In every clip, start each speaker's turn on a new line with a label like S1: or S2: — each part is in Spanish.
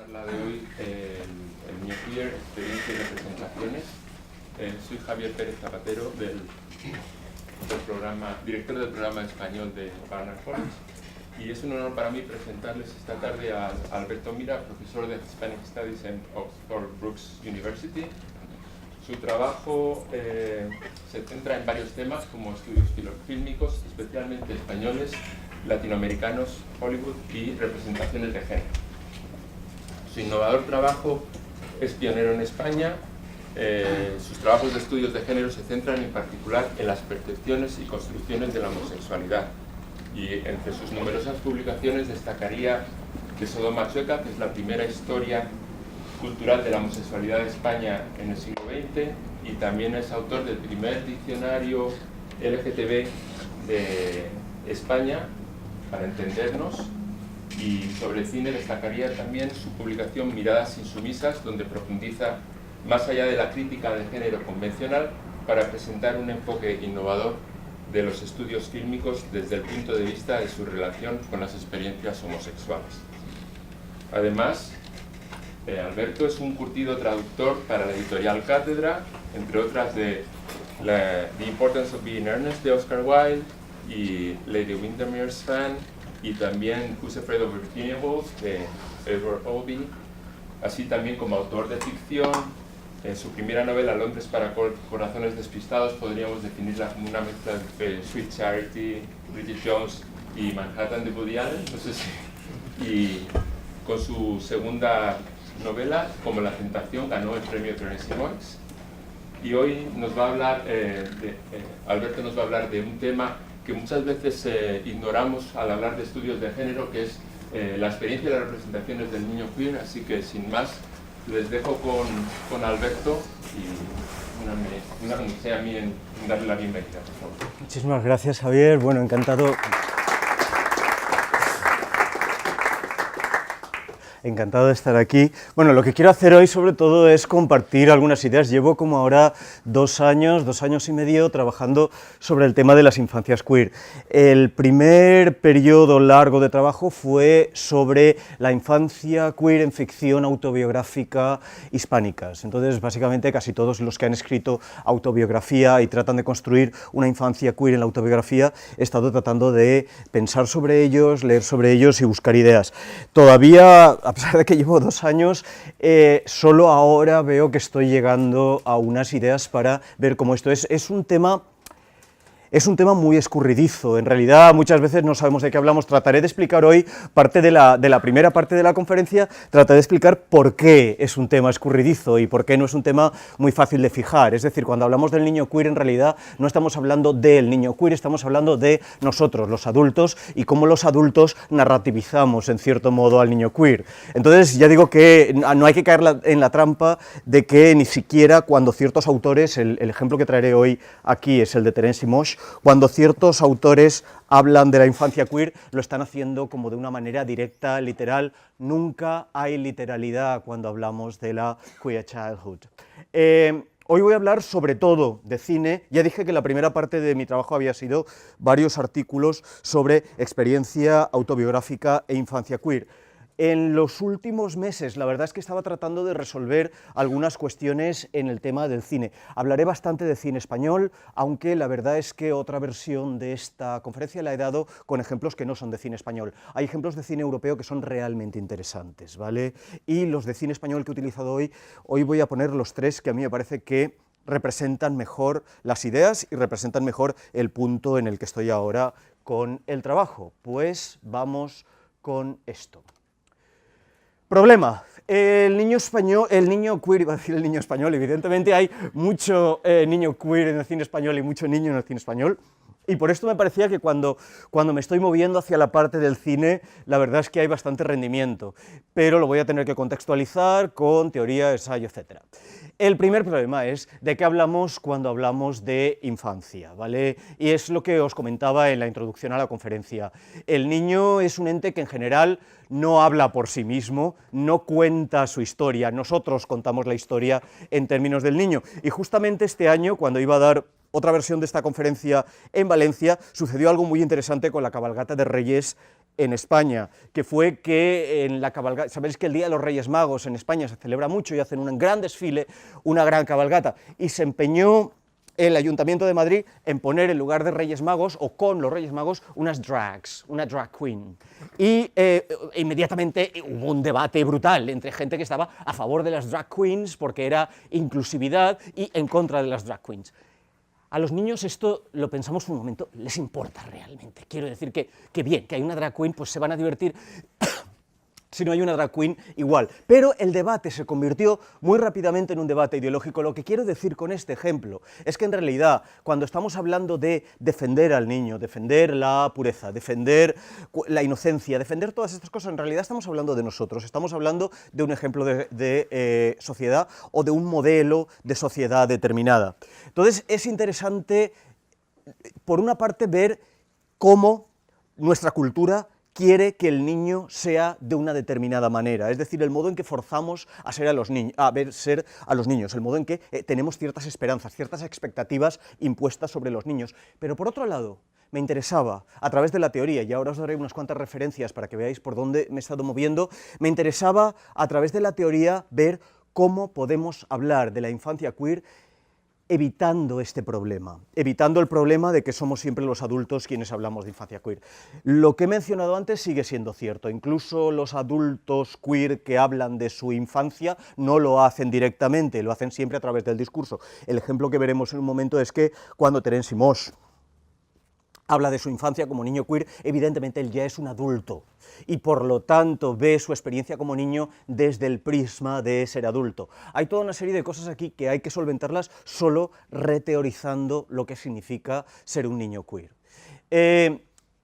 S1: charla de hoy, el Niño Queer, experiencia y representaciones. Soy Javier Pérez Zapatero, director del programa español de Barnard College, y es un honor para mí presentarles esta tarde a Alberto Mira, profesor de Hispanic Studies en Oxford Brookes University. Su trabajo se centra en varios temas como estudios fílmicos, especialmente españoles, latinoamericanos, Hollywood y representaciones de género. Su innovador trabajo es pionero en España. Sus trabajos de estudios de género se centran en particular en las percepciones y construcciones de la homosexualidad. Y entre sus numerosas publicaciones destacaría De Sodoma Chueca, que es la primera historia cultural de la homosexualidad de España en el siglo XX, y también es autor del primer diccionario LGTB de España, para entendernos. Y sobre el cine destacaría también su publicación Miradas Insumisas, donde profundiza más allá de la crítica de género convencional para presentar un enfoque innovador de los estudios fílmicos desde el punto de vista de su relación con las experiencias homosexuales. Además, Alberto es un curtido traductor para la editorial Cátedra, entre otras de The Importance of Being Earnest de Oscar Wilde y Lady Windermere's Fan, y también Who's Afraid of Virginia Woolf de Edward Albee, así también como autor de ficción. Su primera novela, Londres para corazones despistados, podríamos definirla como una mezcla de Sweet Charity, Bridget Jones y Manhattan de Woody Allen, no sé si. Y con su segunda novela, Como la tentación, ganó el premio Tennessee Williams. Y hoy nos va a hablar, Alberto nos va a hablar de un tema que muchas veces ignoramos al hablar de estudios de género, que es la experiencia y las representaciones del niño queer. Así que sin más, les dejo con Alberto y una sea a mí en darle la bienvenida, por favor.
S2: Muchísimas gracias, Javier. Bueno, encantado. Encantado de estar aquí. Bueno, lo que quiero hacer hoy sobre todo es compartir algunas ideas. Llevo como ahora 2 años y medio trabajando sobre el tema de las infancias queer. El primer periodo largo de trabajo fue sobre la infancia queer en ficción autobiográfica hispánicas. Entonces, básicamente, casi todos los que han escrito autobiografía y tratan de construir una infancia queer en la autobiografía, he estado tratando de pensar sobre ellos, leer sobre ellos y buscar ideas. Todavía, a pesar de que llevo 2 años, solo ahora veo que estoy llegando a unas ideas para ver cómo esto es. Es un tema muy escurridizo. En realidad, muchas veces no sabemos de qué hablamos. Trataré de explicar hoy parte de la primera parte de la conferencia, trataré de explicar por qué es un tema escurridizo y por qué no es un tema muy fácil de fijar. Es decir, cuando hablamos del niño queer, en realidad no estamos hablando del niño queer, estamos hablando de nosotros, los adultos, y cómo los adultos narrativizamos, en cierto modo, al niño queer. Entonces, ya digo que no hay que caer en la trampa de que ni siquiera cuando ciertos autores, el ejemplo que traeré hoy aquí es el de Terence Mosh, cuando ciertos autores hablan de la infancia queer, lo están haciendo como de una manera directa, literal. Nunca hay literalidad cuando hablamos de la queer childhood. Hoy voy a hablar sobre todo de cine. Ya dije que la primera parte de mi trabajo había sido varios artículos sobre experiencia autobiográfica e infancia queer. En los últimos meses, la verdad es que estaba tratando de resolver algunas cuestiones en el tema del cine. Hablaré bastante de cine español, aunque la verdad es que otra versión de esta conferencia la he dado con ejemplos que no son de cine español. Hay ejemplos de cine europeo que son realmente interesantes, ¿vale? Y los de cine español que he utilizado hoy voy a poner los 3 que a mí me parece que representan mejor las ideas y representan mejor el punto en el que estoy ahora con el trabajo. Pues vamos con esto. Problema. El niño queer, iba a decir el niño español, evidentemente hay mucho niño queer en el cine español y mucho niño en el cine español, y por esto me parecía que cuando me estoy moviendo hacia la parte del cine, la verdad es que hay bastante rendimiento, pero lo voy a tener que contextualizar con teoría, ensayo, etc. El primer problema es de qué hablamos cuando hablamos de infancia, ¿vale? Y es lo que os comentaba en la introducción a la conferencia. El niño es un ente que en general no habla por sí mismo, no cuenta su historia, nosotros contamos la historia en términos del niño. Y justamente este año, cuando iba a dar otra versión de esta conferencia en Valencia, sucedió algo muy interesante con la cabalgata de Reyes en España, que fue que en la cabalgata, sabéis que el Día de los Reyes Magos en España se celebra mucho y hacen un gran desfile, una gran cabalgata, y se empeñó el Ayuntamiento de Madrid en poner en lugar de Reyes Magos, o con los Reyes Magos, unas drags, una drag queen. Y inmediatamente hubo un debate brutal entre gente que estaba a favor de las drag queens porque era inclusividad y en contra de las drag queens. A los niños esto lo pensamos un momento, les importa realmente. Quiero decir que bien, que hay una drag queen, pues se van a divertir. Si no hay una drag queen, igual. Pero el debate se convirtió muy rápidamente en un debate ideológico. Lo que quiero decir con este ejemplo es que en realidad, cuando estamos hablando de defender al niño, defender la pureza, defender la inocencia, defender todas estas cosas, en realidad estamos hablando de nosotros, estamos hablando de un ejemplo de sociedad o de un modelo de sociedad determinada. Entonces es interesante, por una parte, ver cómo nuestra cultura quiere que el niño sea de una determinada manera, es decir, el modo en que forzamos a ser a los niños, el modo en que tenemos ciertas esperanzas, ciertas expectativas impuestas sobre los niños. Pero por otro lado, me interesaba, a través de la teoría, y ahora os daré unas cuantas referencias para que veáis por dónde me he estado moviendo, me interesaba, a través de la teoría, ver cómo podemos hablar de la infancia queer evitando este problema, evitando el problema de que somos siempre los adultos quienes hablamos de infancia queer. Lo que he mencionado antes sigue siendo cierto, incluso los adultos queer que hablan de su infancia no lo hacen directamente, lo hacen siempre a través del discurso. El ejemplo que veremos en un momento es que cuando Terence Moix habla de su infancia como niño queer, evidentemente él ya es un adulto y por lo tanto ve su experiencia como niño desde el prisma de ser adulto. Hay toda una serie de cosas aquí que hay que solventarlas solo reteorizando lo que significa ser un niño queer.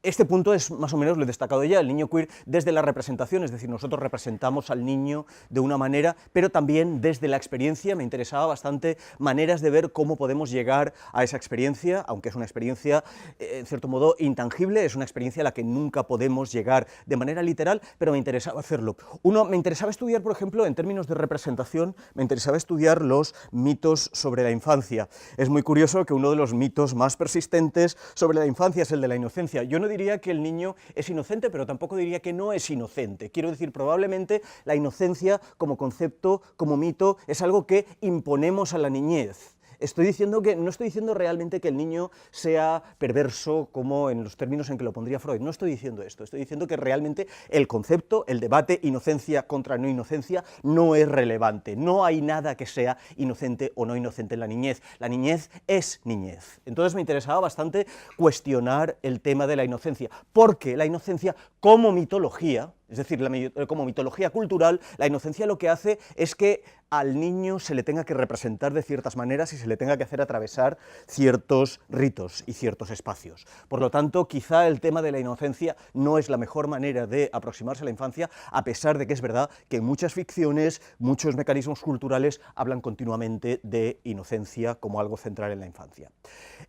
S2: Este punto es más o menos lo he destacado ya, el niño queer desde la representación, es decir, nosotros representamos al niño de una manera, pero también desde la experiencia. Me interesaba bastante maneras de ver cómo podemos llegar a esa experiencia, aunque es una experiencia, en cierto modo, intangible, es una experiencia a la que nunca podemos llegar de manera literal, pero me interesaba hacerlo. Me interesaba estudiar, por ejemplo, en términos de representación, me interesaba estudiar los mitos sobre la infancia. Es muy curioso que uno de los mitos más persistentes sobre la infancia es el de la inocencia. Yo no diría que el niño es inocente, pero tampoco diría que no es inocente. Quiero decir, probablemente la inocencia como concepto, como mito, es algo que imponemos a la niñez. No estoy diciendo realmente que el niño sea perverso como en los términos en que lo pondría Freud, no estoy diciendo esto, estoy diciendo que realmente el concepto, el debate inocencia contra no inocencia no es relevante, no hay nada que sea inocente o no inocente en la niñez es niñez. Entonces me interesaba bastante cuestionar el tema de la inocencia, porque la inocencia como mitología, es decir, como mitología cultural, la inocencia lo que hace es que al niño se le tenga que representar de ciertas maneras y se le tenga que hacer atravesar ciertos ritos y ciertos espacios. Por lo tanto, quizá el tema de la inocencia no es la mejor manera de aproximarse a la infancia, a pesar de que es verdad que en muchas ficciones, muchos mecanismos culturales hablan continuamente de inocencia como algo central en la infancia.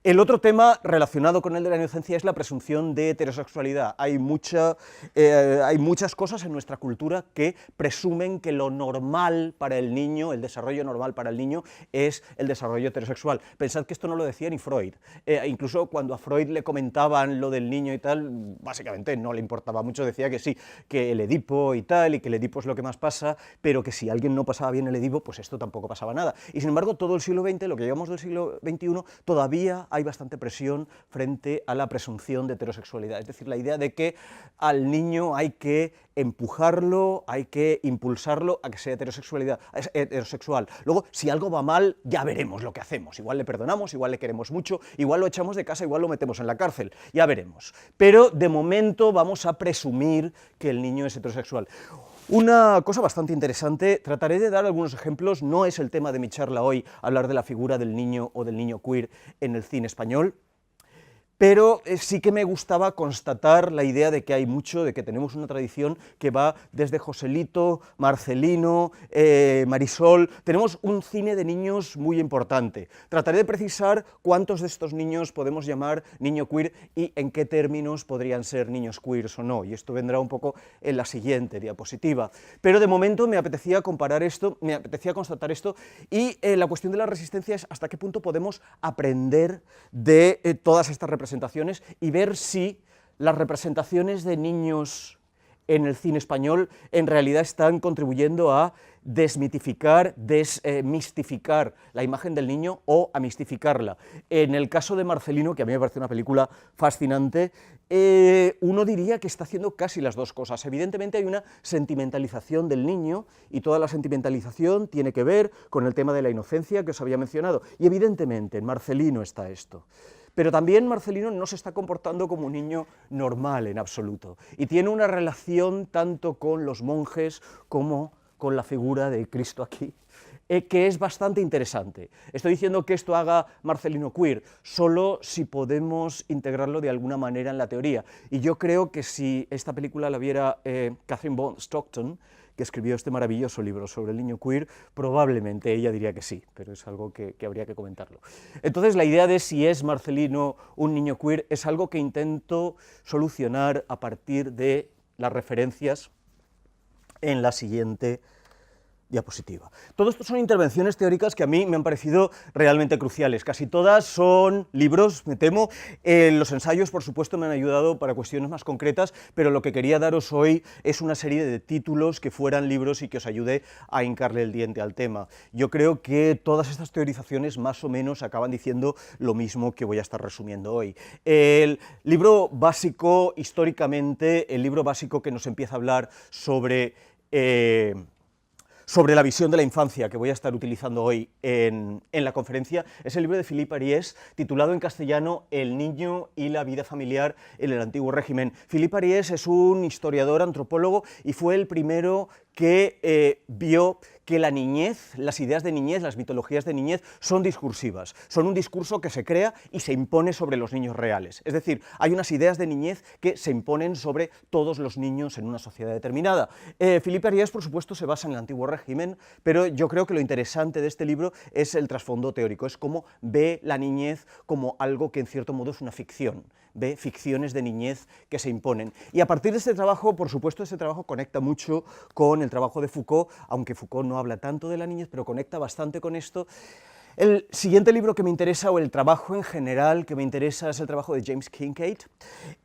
S2: El otro tema relacionado con el de la inocencia es la presunción de heterosexualidad. Hay muchas cosas en nuestra cultura que presumen que lo normal para el niño, el desarrollo normal para el niño, es el desarrollo heterosexual. Pensad que esto no lo decía ni Freud. Incluso cuando a Freud le comentaban lo del niño y tal, básicamente no le importaba mucho, decía que sí, que el Edipo y tal, y que el Edipo es lo que más pasa, pero que si alguien no pasaba bien el Edipo, pues esto tampoco pasaba nada. Y sin embargo, todo el siglo XX, lo que llevamos del siglo XXI, todavía hay bastante presión frente a la presunción de heterosexualidad. Es decir, la idea de que al niño hay que empujarlo, hay que impulsarlo a que sea heterosexual. Luego, si algo va mal, ya veremos lo que hacemos. Igual le perdonamos, igual le queremos mucho, igual lo echamos de casa, igual lo metemos en la cárcel, ya veremos. Pero de momento vamos a presumir que el niño es heterosexual. Una cosa bastante interesante, trataré de dar algunos ejemplos, no es el tema de mi charla hoy hablar de la figura del niño o del niño queer en el cine español, pero sí que me gustaba constatar la idea de que hay mucho, de que tenemos una tradición que va desde Joselito, Marcelino, Marisol. Tenemos un cine de niños muy importante. Trataré de precisar cuántos de estos niños podemos llamar niño queer y en qué términos podrían ser niños queers o no, y esto vendrá un poco en la siguiente diapositiva. Pero de momento me apetecía comparar esto, me apetecía constatar esto, y la cuestión de la resistencia es hasta qué punto podemos aprender de todas estas representaciones y ver si las representaciones de niños en el cine español en realidad están contribuyendo a desmitificar, desmistificar la imagen del niño o a mistificarla. En el caso de Marcelino, que a mí me parece una película fascinante, uno diría que está haciendo casi las dos cosas. Evidentemente hay una sentimentalización del niño y toda la sentimentalización tiene que ver con el tema de la inocencia que os había mencionado. Y evidentemente en Marcelino está esto. Pero también Marcelino no se está comportando como un niño normal en absoluto y tiene una relación tanto con los monjes como con la figura de Cristo aquí, que es bastante interesante. Estoy diciendo que esto haga Marcelino queer solo si podemos integrarlo de alguna manera en la teoría, y yo creo que si esta película la viera Catherine Bond Stockton, que escribió este maravilloso libro sobre el niño queer, probablemente ella diría que sí, pero es algo que habría que comentarlo. Entonces, la idea de si es Marcelino un niño queer es algo que intento solucionar a partir de las referencias en la siguiente diapositiva. Todo esto son intervenciones teóricas que a mí me han parecido realmente cruciales. Casi todas son libros, me temo. Los ensayos, por supuesto, me han ayudado para cuestiones más concretas, pero lo que quería daros hoy es una serie de títulos que fueran libros y que os ayude a hincarle el diente al tema. Yo creo que todas estas teorizaciones más o menos acaban diciendo lo mismo que voy a estar resumiendo hoy. El libro básico, históricamente, el libro básico que nos empieza a hablar sobre la visión de la infancia que voy a estar utilizando hoy en la conferencia, es el libro de Philippe Ariès, titulado en castellano El niño y la vida familiar en el antiguo régimen. Philippe Ariès es un historiador, antropólogo, y fue el primero que vio que la niñez, las ideas de niñez, las mitologías de niñez son discursivas, son un discurso que se crea y se impone sobre los niños reales. Es decir, hay unas ideas de niñez que se imponen sobre todos los niños en una sociedad determinada. Philippe Ariès, por supuesto, se basa en el antiguo régimen, pero yo creo que lo interesante de este libro es el trasfondo teórico, es cómo ve la niñez como algo que en cierto modo es una ficción, ve ficciones de niñez que se imponen. Y a partir de este trabajo, por supuesto, este trabajo conecta mucho con el trabajo de Foucault, aunque Foucault no habla tanto de la niñez, pero conecta bastante con esto. El siguiente libro que me interesa, o el trabajo en general que me interesa, es el trabajo de James Kincaid,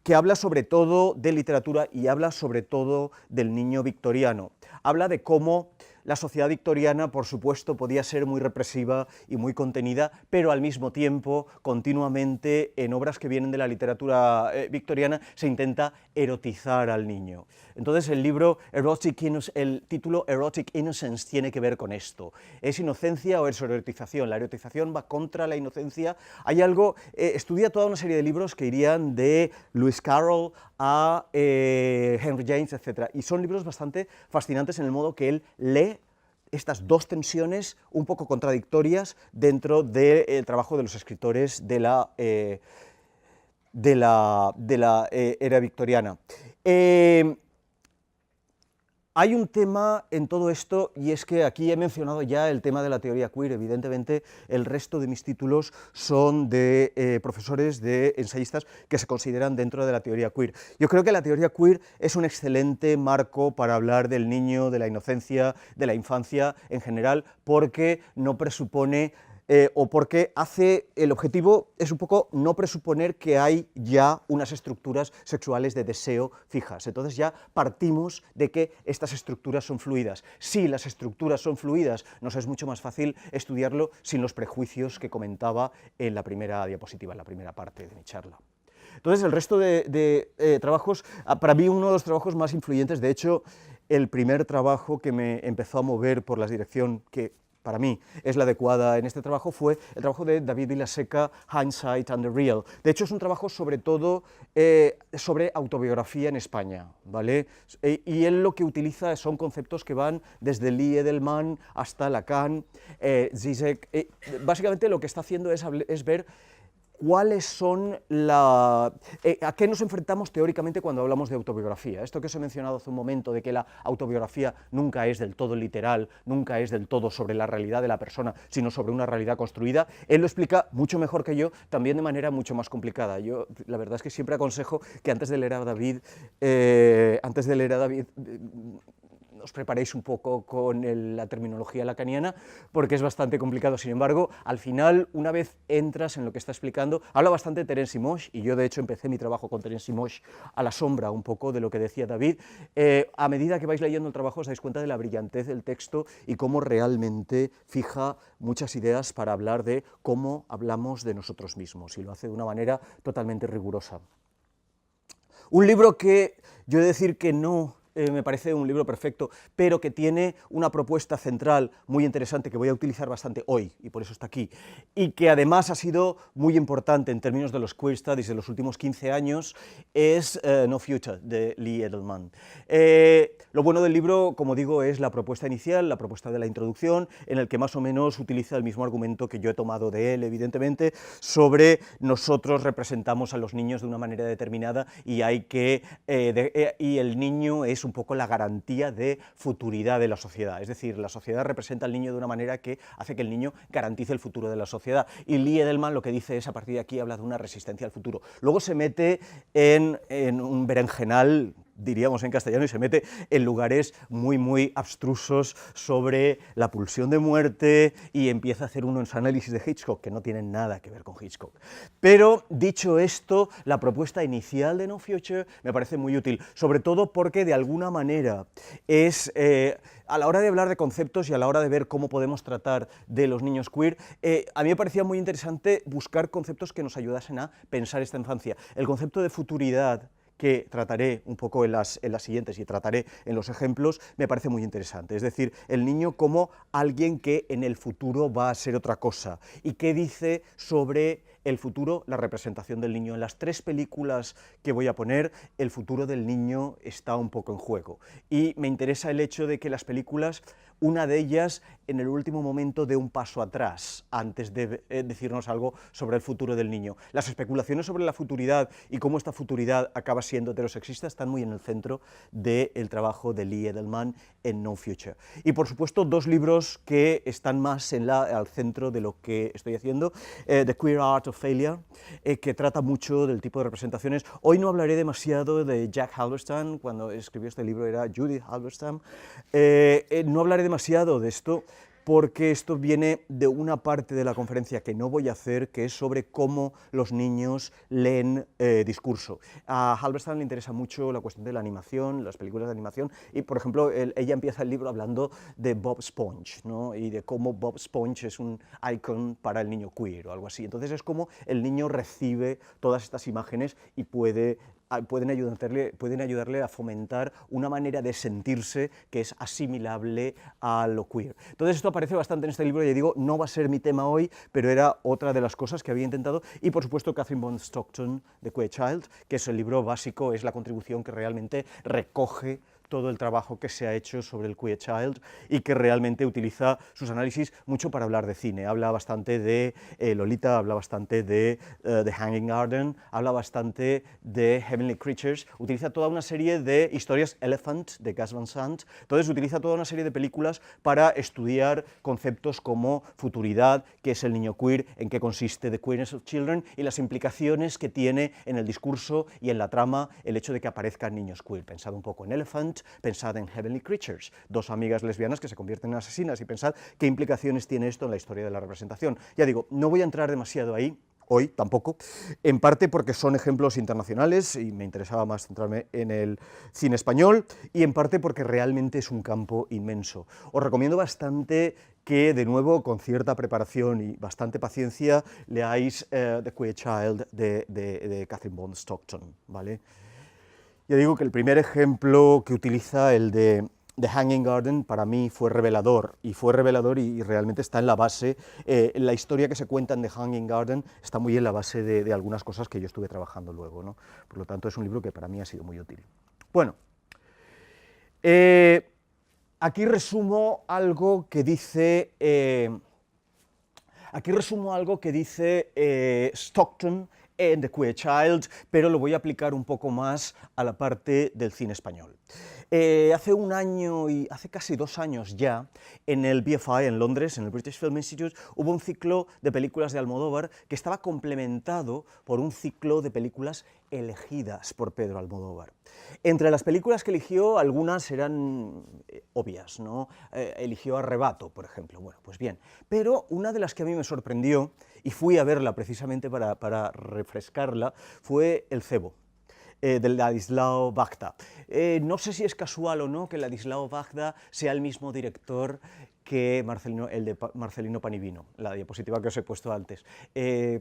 S2: que habla sobre todo de literatura y habla sobre todo del niño victoriano. Habla de cómo la sociedad victoriana, por supuesto, podía ser muy represiva y muy contenida, pero al mismo tiempo, continuamente, en obras que vienen de la literatura victoriana, se intenta erotizar al niño. Entonces, el título Erotic Innocence tiene que ver con esto. ¿Es inocencia o es erotización? La erotización va contra la inocencia. Hay algo, estudia toda una serie de libros que irían de Lewis Carroll a Henry James, etc. Y son libros bastante fascinantes en el modo que él lee estas dos tensiones un poco contradictorias dentro del trabajo de los escritores de la era victoriana. Hay un tema en todo esto, y es que aquí he mencionado ya el tema de la teoría queer. Evidentemente, el resto de mis títulos son de profesores, de ensayistas que se consideran dentro de la teoría queer. Yo creo que la teoría queer es un excelente marco para hablar del niño, de la inocencia, de la infancia en general, porque no presupone o porque el objetivo es un poco no presuponer que hay ya unas estructuras sexuales de deseo fijas. Entonces ya partimos de que estas estructuras son fluidas. Si las estructuras son fluidas, nos es mucho más fácil estudiarlo sin los prejuicios que comentaba en la primera diapositiva, en la primera parte de mi charla. Entonces, el resto de trabajos, para mí uno de los trabajos más influyentes, de hecho, el primer trabajo que me empezó a mover por la dirección que para mí es la adecuada en este trabajo, fue el trabajo de David Vilaseca, Hindsight and the Real. De hecho, es un trabajo sobre todo sobre autobiografía en España, ¿vale? Y él lo que utiliza son conceptos que van desde Lee Edelman hasta Lacan, Zizek. Básicamente lo que está haciendo es ver cuáles son a qué nos enfrentamos teóricamente cuando hablamos de autobiografía. Esto que os he mencionado hace un momento, de que la autobiografía nunca es del todo literal, nunca es del todo sobre la realidad de la persona, sino sobre una realidad construida, él lo explica mucho mejor que yo, también de manera mucho más complicada. Yo, la verdad es que siempre aconsejo que antes de leer a David, os preparéis un poco con la terminología lacaniana, porque es bastante complicado. Sin embargo, al final, una vez entras en lo que está explicando, habla bastante de Terence Moix, y yo de hecho empecé mi trabajo con Terence Moix a la sombra un poco de lo que decía David. A medida que vais leyendo el trabajo os dais cuenta de la brillantez del texto y cómo realmente fija muchas ideas para hablar de cómo hablamos de nosotros mismos, y lo hace de una manera totalmente rigurosa. Un libro que yo he de decir que no me parece un libro perfecto, pero que tiene una propuesta central muy interesante que voy a utilizar bastante hoy, y por eso está aquí, y que además ha sido muy importante en términos de los queer studies de los últimos 15 años, es No Future, de Lee Edelman. Lo bueno del libro, como digo, es la propuesta inicial, la propuesta de la introducción, en el que más o menos utiliza el mismo argumento que yo he tomado de él, evidentemente, sobre nosotros representamos a los niños de una manera determinada y y el niño es un poco la garantía de futuridad de la sociedad, es decir, la sociedad representa al niño de una manera que hace que el niño garantice el futuro de la sociedad, y Lee Edelman lo que dice es, a partir de aquí, habla de una resistencia al futuro. Luego se mete en un berenjenal, diríamos en castellano, y se mete en lugares muy abstrusos sobre la pulsión de muerte, y empieza a hacer unos análisis de Hitchcock que no tienen nada que ver con Hitchcock. Pero, dicho esto, la propuesta inicial de No Future me parece muy útil, sobre todo porque de alguna manera es, a la hora de hablar de conceptos y a la hora de ver cómo podemos tratar de los niños queer, a mí me parecía muy interesante buscar conceptos que nos ayudasen a pensar esta infancia. El concepto de futuridad, que trataré un poco en las siguientes y trataré en los ejemplos, me parece muy interesante. Es decir, el niño como alguien que en el futuro va a ser otra cosa. ¿Y qué dice sobre el futuro la representación del niño? En las 3 películas que voy a poner, el futuro del niño está un poco en juego. Y me interesa el hecho de que las películas, una de ellas en el último momento dé un paso atrás antes de decirnos algo sobre el futuro del niño. Las especulaciones sobre la futuridad y cómo esta futuridad acaba siendo heterosexista están muy en el centro del trabajo de Lee Edelman en No Future. Y por supuesto 2 libros que están más al centro de lo que estoy haciendo, The Queer Art of Failure, que trata mucho del tipo de representaciones. Hoy no hablaré demasiado de Jack Halberstam, cuando escribió este libro era Judith Halberstam. No hablaré demasiado de esto, porque esto viene de una parte de la conferencia que no voy a hacer, que es sobre cómo los niños leen discurso. A Halberstam le interesa mucho la cuestión de la animación, las películas de animación, y por ejemplo, ella empieza el libro hablando de Bob Esponja, ¿no? Y de cómo Bob Esponja es un icon para el niño queer o algo así. Entonces es como el niño recibe todas estas imágenes y pueden ayudarle a fomentar una manera de sentirse que es asimilable a lo queer. Entonces esto aparece bastante en este libro, y digo, no va a ser mi tema hoy, pero era otra de las cosas que había intentado, y por supuesto Catherine Bond Stockton, The Queer Child, que es el libro básico, es la contribución que realmente recoge todo el trabajo que se ha hecho sobre el Queer Child y que realmente utiliza sus análisis mucho para hablar de cine. Habla bastante de Lolita, habla bastante de The Hanging Garden, habla bastante de Heavenly Creatures, utiliza toda una serie de historias, Elephant, de Gus Van Sant, entonces utiliza toda una serie de películas para estudiar conceptos como futuridad, qué es el niño queer, en qué consiste The Queerness of Children y las implicaciones que tiene en el discurso y en la trama el hecho de que aparezcan niños queer. Pensad un poco en Elephant, pensad en Heavenly Creatures, 2 amigas lesbianas que se convierten en asesinas, y pensad qué implicaciones tiene esto en la historia de la representación. Ya digo, no voy a entrar demasiado ahí, hoy tampoco, en parte porque son ejemplos internacionales y me interesaba más centrarme en el cine español, y en parte porque realmente es un campo inmenso. Os recomiendo bastante que, de nuevo, con cierta preparación y bastante paciencia, leáis The Queer Child de Catherine Bond Stockton, ¿vale? Ya digo que el primer ejemplo que utiliza, el de The Hanging Garden, para mí fue revelador y realmente está en la base. La historia que se cuenta en The Hanging Garden está muy en la base de algunas cosas que yo estuve trabajando luego, ¿no? Por lo tanto, es un libro que para mí ha sido muy útil. Bueno, aquí resumo algo que dice Stockton en The Queer Child, pero lo voy a aplicar un poco más a la parte del cine español. Hace un año y hace casi 2 años ya, en el BFI en Londres, en el British Film Institute, hubo un ciclo de películas de Almodóvar que estaba complementado por un ciclo de películas elegidas por Pedro Almodóvar. Entre las películas que eligió, algunas eran obvias, ¿no? Eligió Arrebato, por ejemplo. Bueno, pues bien. Pero una de las que a mí me sorprendió, y fui a verla precisamente para refrescarla, fue El Cebo, de Ladislao Vajda. No sé si es casual o no que Ladislao Vajda sea el mismo director que el de Marcelino Panivino, la diapositiva que os he puesto antes.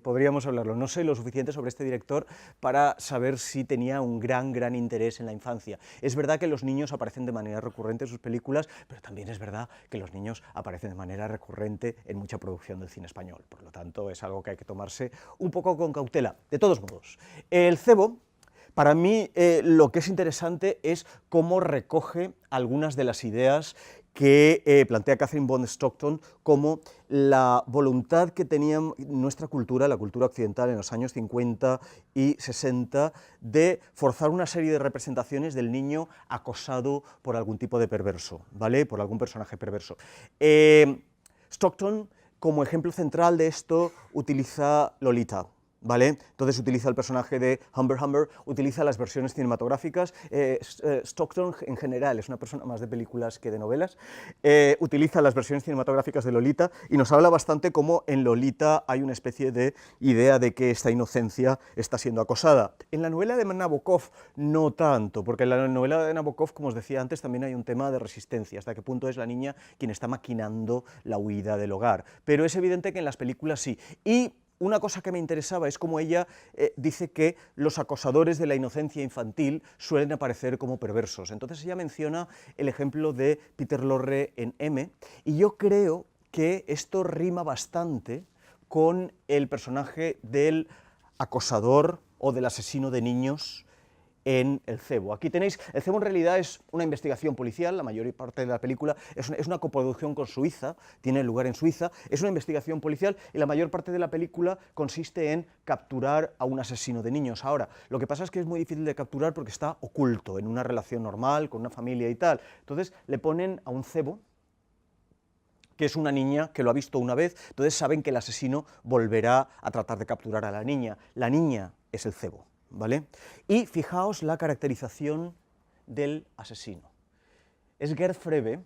S2: Podríamos hablarlo. No sé lo suficiente sobre este director para saber si tenía un gran interés en la infancia. Es verdad que los niños aparecen de manera recurrente en sus películas, pero también es verdad que los niños aparecen de manera recurrente en mucha producción del cine español. Por lo tanto, es algo que hay que tomarse un poco con cautela. De todos modos, El Cebo, para mí, lo que es interesante es cómo recoge algunas de las ideas que plantea Catherine von Stockton como la voluntad que tenía nuestra cultura, la cultura occidental en los años 50 y 60, de forzar una serie de representaciones del niño acosado por algún tipo de perverso, ¿vale? Por algún personaje perverso. Stockton, como ejemplo central de esto, utiliza Lolita, ¿vale? Entonces utiliza el personaje de Humber Humber, utiliza las versiones cinematográficas. Stockton en general es una persona más de películas que de novelas. Utiliza las versiones cinematográficas de Lolita y nos habla bastante cómo en Lolita hay una especie de idea de que esta inocencia está siendo acosada. En la novela de Nabokov no tanto, porque en la novela de Nabokov, como os decía antes, también hay un tema de resistencia, hasta qué punto es la niña quien está maquinando la huida del hogar. Pero es evidente que en las películas sí. Y una cosa que me interesaba es cómo ella dice que los acosadores de la inocencia infantil suelen aparecer como perversos. Entonces ella menciona el ejemplo de Peter Lorre en M, y yo creo que esto rima bastante con el personaje del acosador o del asesino de niños en El Cebo. Aquí tenéis, El Cebo en realidad es una investigación policial, la mayor parte de la película es una coproducción con Suiza, tiene lugar en Suiza, es una investigación policial y la mayor parte de la película consiste en capturar a un asesino de niños. Ahora, lo que pasa es que es muy difícil de capturar porque está oculto, en una relación normal, con una familia y tal. Entonces le ponen a un cebo, que es una niña que lo ha visto una vez, entonces saben que el asesino volverá a tratar de capturar a la niña. La niña es el cebo, ¿vale? Y fijaos la caracterización del asesino. Es Gerd Frebe,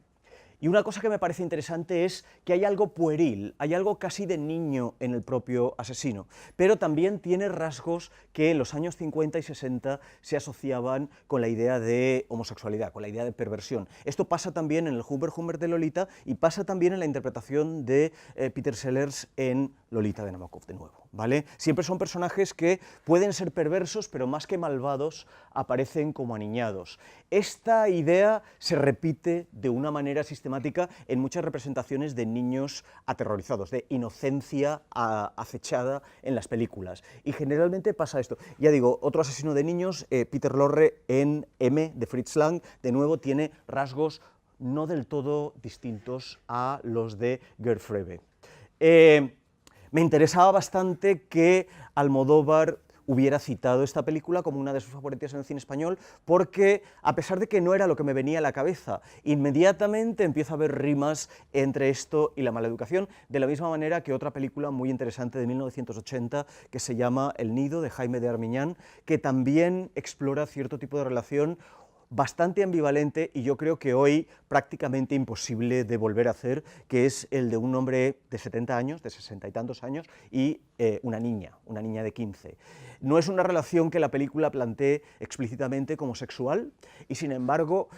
S2: y una cosa que me parece interesante es que hay algo pueril, hay algo casi de niño en el propio asesino, pero también tiene rasgos que en los años 50 y 60 se asociaban con la idea de homosexualidad, con la idea de perversión. Esto pasa también en el Humber Humber de Lolita y pasa también en la interpretación de Peter Sellers en Lolita de Nabokov, de nuevo, ¿vale? Siempre son personajes que pueden ser perversos, pero más que malvados, aparecen como aniñados. Esta idea se repite de una manera sistemática en muchas representaciones de niños aterrorizados, de inocencia acechada en las películas. Y generalmente pasa esto. Ya digo, otro asesino de niños, Peter Lorre en M, de Fritz Lang, de nuevo tiene rasgos no del todo distintos a los de Gerd Frebe. Me interesaba bastante que Almodóvar hubiera citado esta película como una de sus favoritas en el cine español, porque a pesar de que no era lo que me venía a la cabeza, inmediatamente empiezo a ver rimas entre esto y la maleducación, de la misma manera que otra película muy interesante de 1980 que se llama El nido, de Jaime de Armiñán, que también explora cierto tipo de relación bastante ambivalente y yo creo que hoy prácticamente imposible de volver a hacer, que es el de un hombre de 70 años, de 60 y tantos años, y una niña de 15. No es una relación que la película plantee explícitamente como sexual y sin embargo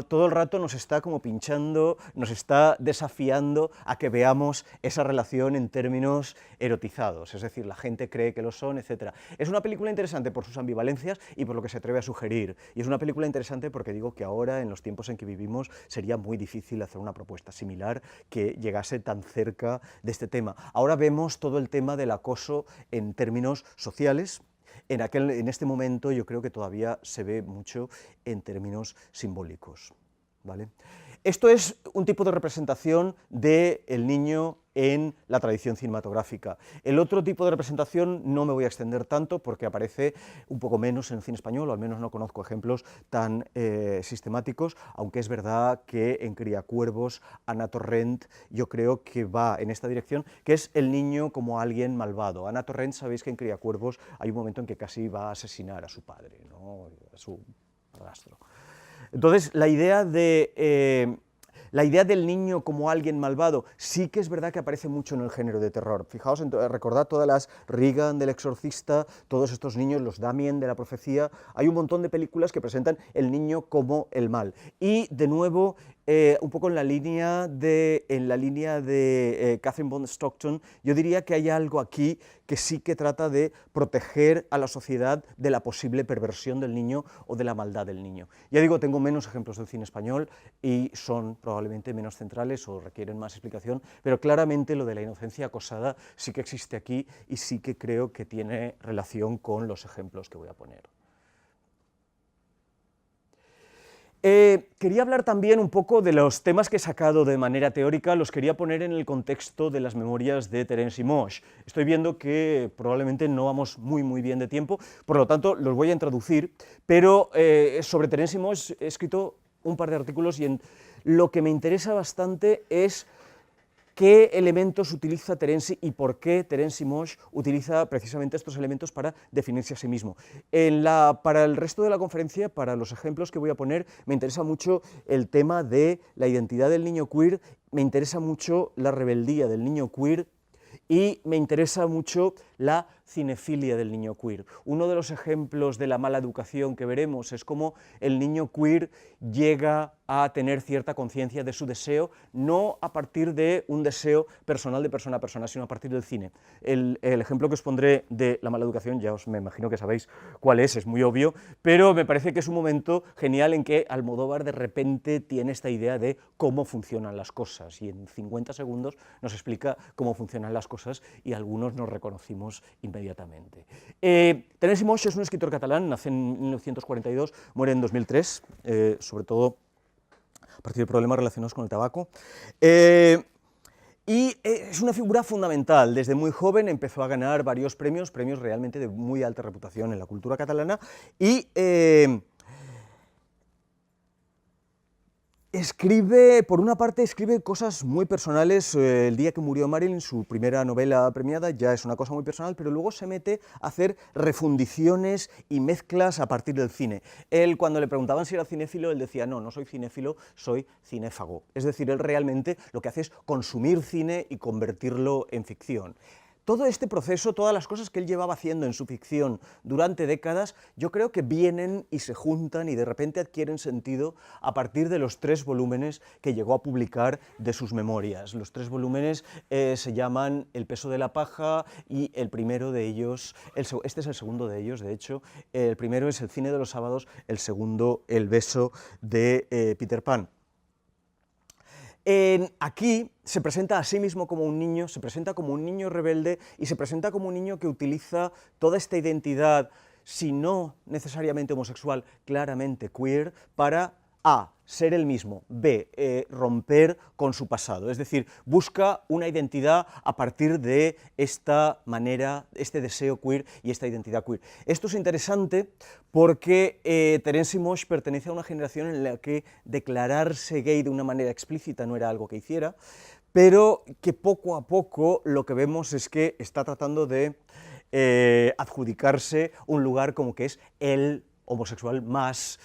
S2: todo el rato nos está como pinchando, nos está desafiando a que veamos esa relación en términos erotizados, es decir, la gente cree que lo son, etc. Es una película interesante por sus ambivalencias y por lo que se atreve a sugerir, y es una película interesante porque digo que ahora, en los tiempos en que vivimos, sería muy difícil hacer una propuesta similar que llegase tan cerca de este tema. Ahora vemos todo el tema del acoso en términos sociales. En este momento yo creo que todavía se ve mucho en términos simbólicos, ¿vale? Esto es un tipo de representación del niño en la tradición cinematográfica. El otro tipo de representación no me voy a extender tanto porque aparece un poco menos en el cine español, o al menos no conozco ejemplos tan sistemáticos, aunque es verdad que en Criacuervos, Ana Torrent, yo creo que va en esta dirección, que es el niño como alguien malvado. Ana Torrent, sabéis que en Criacuervos hay un momento en que casi va a asesinar a su padre, ¿no? A su padrastro. Entonces, la idea del niño como alguien malvado sí que es verdad que aparece mucho en el género de terror. Fijaos, recordad todas las Regan del Exorcista, todos estos niños, los Damien de la Profecía, hay un montón de películas que presentan el niño como el mal. Y, de nuevo, un poco en la línea de Catherine von Stockton, yo diría que hay algo aquí que sí que trata de proteger a la sociedad de la posible perversión del niño o de la maldad del niño. Ya digo, tengo menos ejemplos del cine español y son probablemente menos centrales o requieren más explicación, pero claramente lo de la inocencia acosada sí que existe aquí y sí que creo que tiene relación con los ejemplos que voy a poner. Quería hablar también un poco de los temas que he sacado de manera teórica, los quería poner en el contexto de las memorias de Terence y Moix. Estoy viendo que probablemente no vamos muy bien de tiempo, por lo tanto los voy a introducir, pero sobre Terence y Moix he escrito un par de artículos y lo que me interesa bastante es qué elementos utiliza Terence y por qué Terence y Moix utiliza precisamente estos elementos para definirse a sí mismo. Para el resto de la conferencia, para los ejemplos que voy a poner, me interesa mucho el tema de la identidad del niño queer, me interesa mucho la rebeldía del niño queer y me interesa mucho la cinefilia del niño queer. Uno de los ejemplos de la mala educación que veremos es cómo el niño queer llega a tener cierta conciencia de su deseo, no a partir de un deseo personal de persona a persona, sino a partir del cine. El ejemplo que os pondré de la mala educación, ya me imagino que sabéis cuál es muy obvio, pero me parece que es un momento genial en que Almodóvar de repente tiene esta idea de cómo funcionan las cosas, y en 50 segundos nos explica cómo funcionan las cosas y algunos nos reconocimos inmediatamente. Terence Moix es un escritor catalán, nace en 1942, muere en 2003, sobre todo a partir de problemas relacionados con el tabaco. Y es una figura fundamental. Desde muy joven empezó a ganar varios premios realmente de muy alta reputación en la cultura catalana, y por una parte, escribe cosas muy personales. El día que murió Marilyn, su primera novela premiada, ya es una cosa muy personal, pero luego se mete a hacer refundiciones y mezclas a partir del cine. Él, cuando le preguntaban si era cinéfilo, él decía, no soy cinéfilo, soy cinéfago. Es decir, él realmente lo que hace es consumir cine y convertirlo en ficción. Todo este proceso, todas las cosas que él llevaba haciendo en su ficción durante décadas, yo creo que vienen y se juntan y de repente adquieren sentido a partir de los 3 volúmenes que llegó a publicar de sus memorias. Los 3 volúmenes se llaman El peso de la paja, y el primero de ellos, este es el segundo de ellos, de hecho, el primero es El cine de los sábados, el segundo, El beso de Peter Pan. Aquí se presenta a sí mismo como un niño, se presenta como un niño rebelde y se presenta como un niño que utiliza toda esta identidad, si no necesariamente homosexual, claramente queer, para A, ser el mismo, B, romper con su pasado. Es decir, busca una identidad a partir de esta manera, este deseo queer y esta identidad queer. Esto es interesante porque Terence y Moix pertenece a una generación en la que declararse gay de una manera explícita no era algo que hiciera, pero que poco a poco lo que vemos es que está tratando de adjudicarse un lugar como que es el homosexual más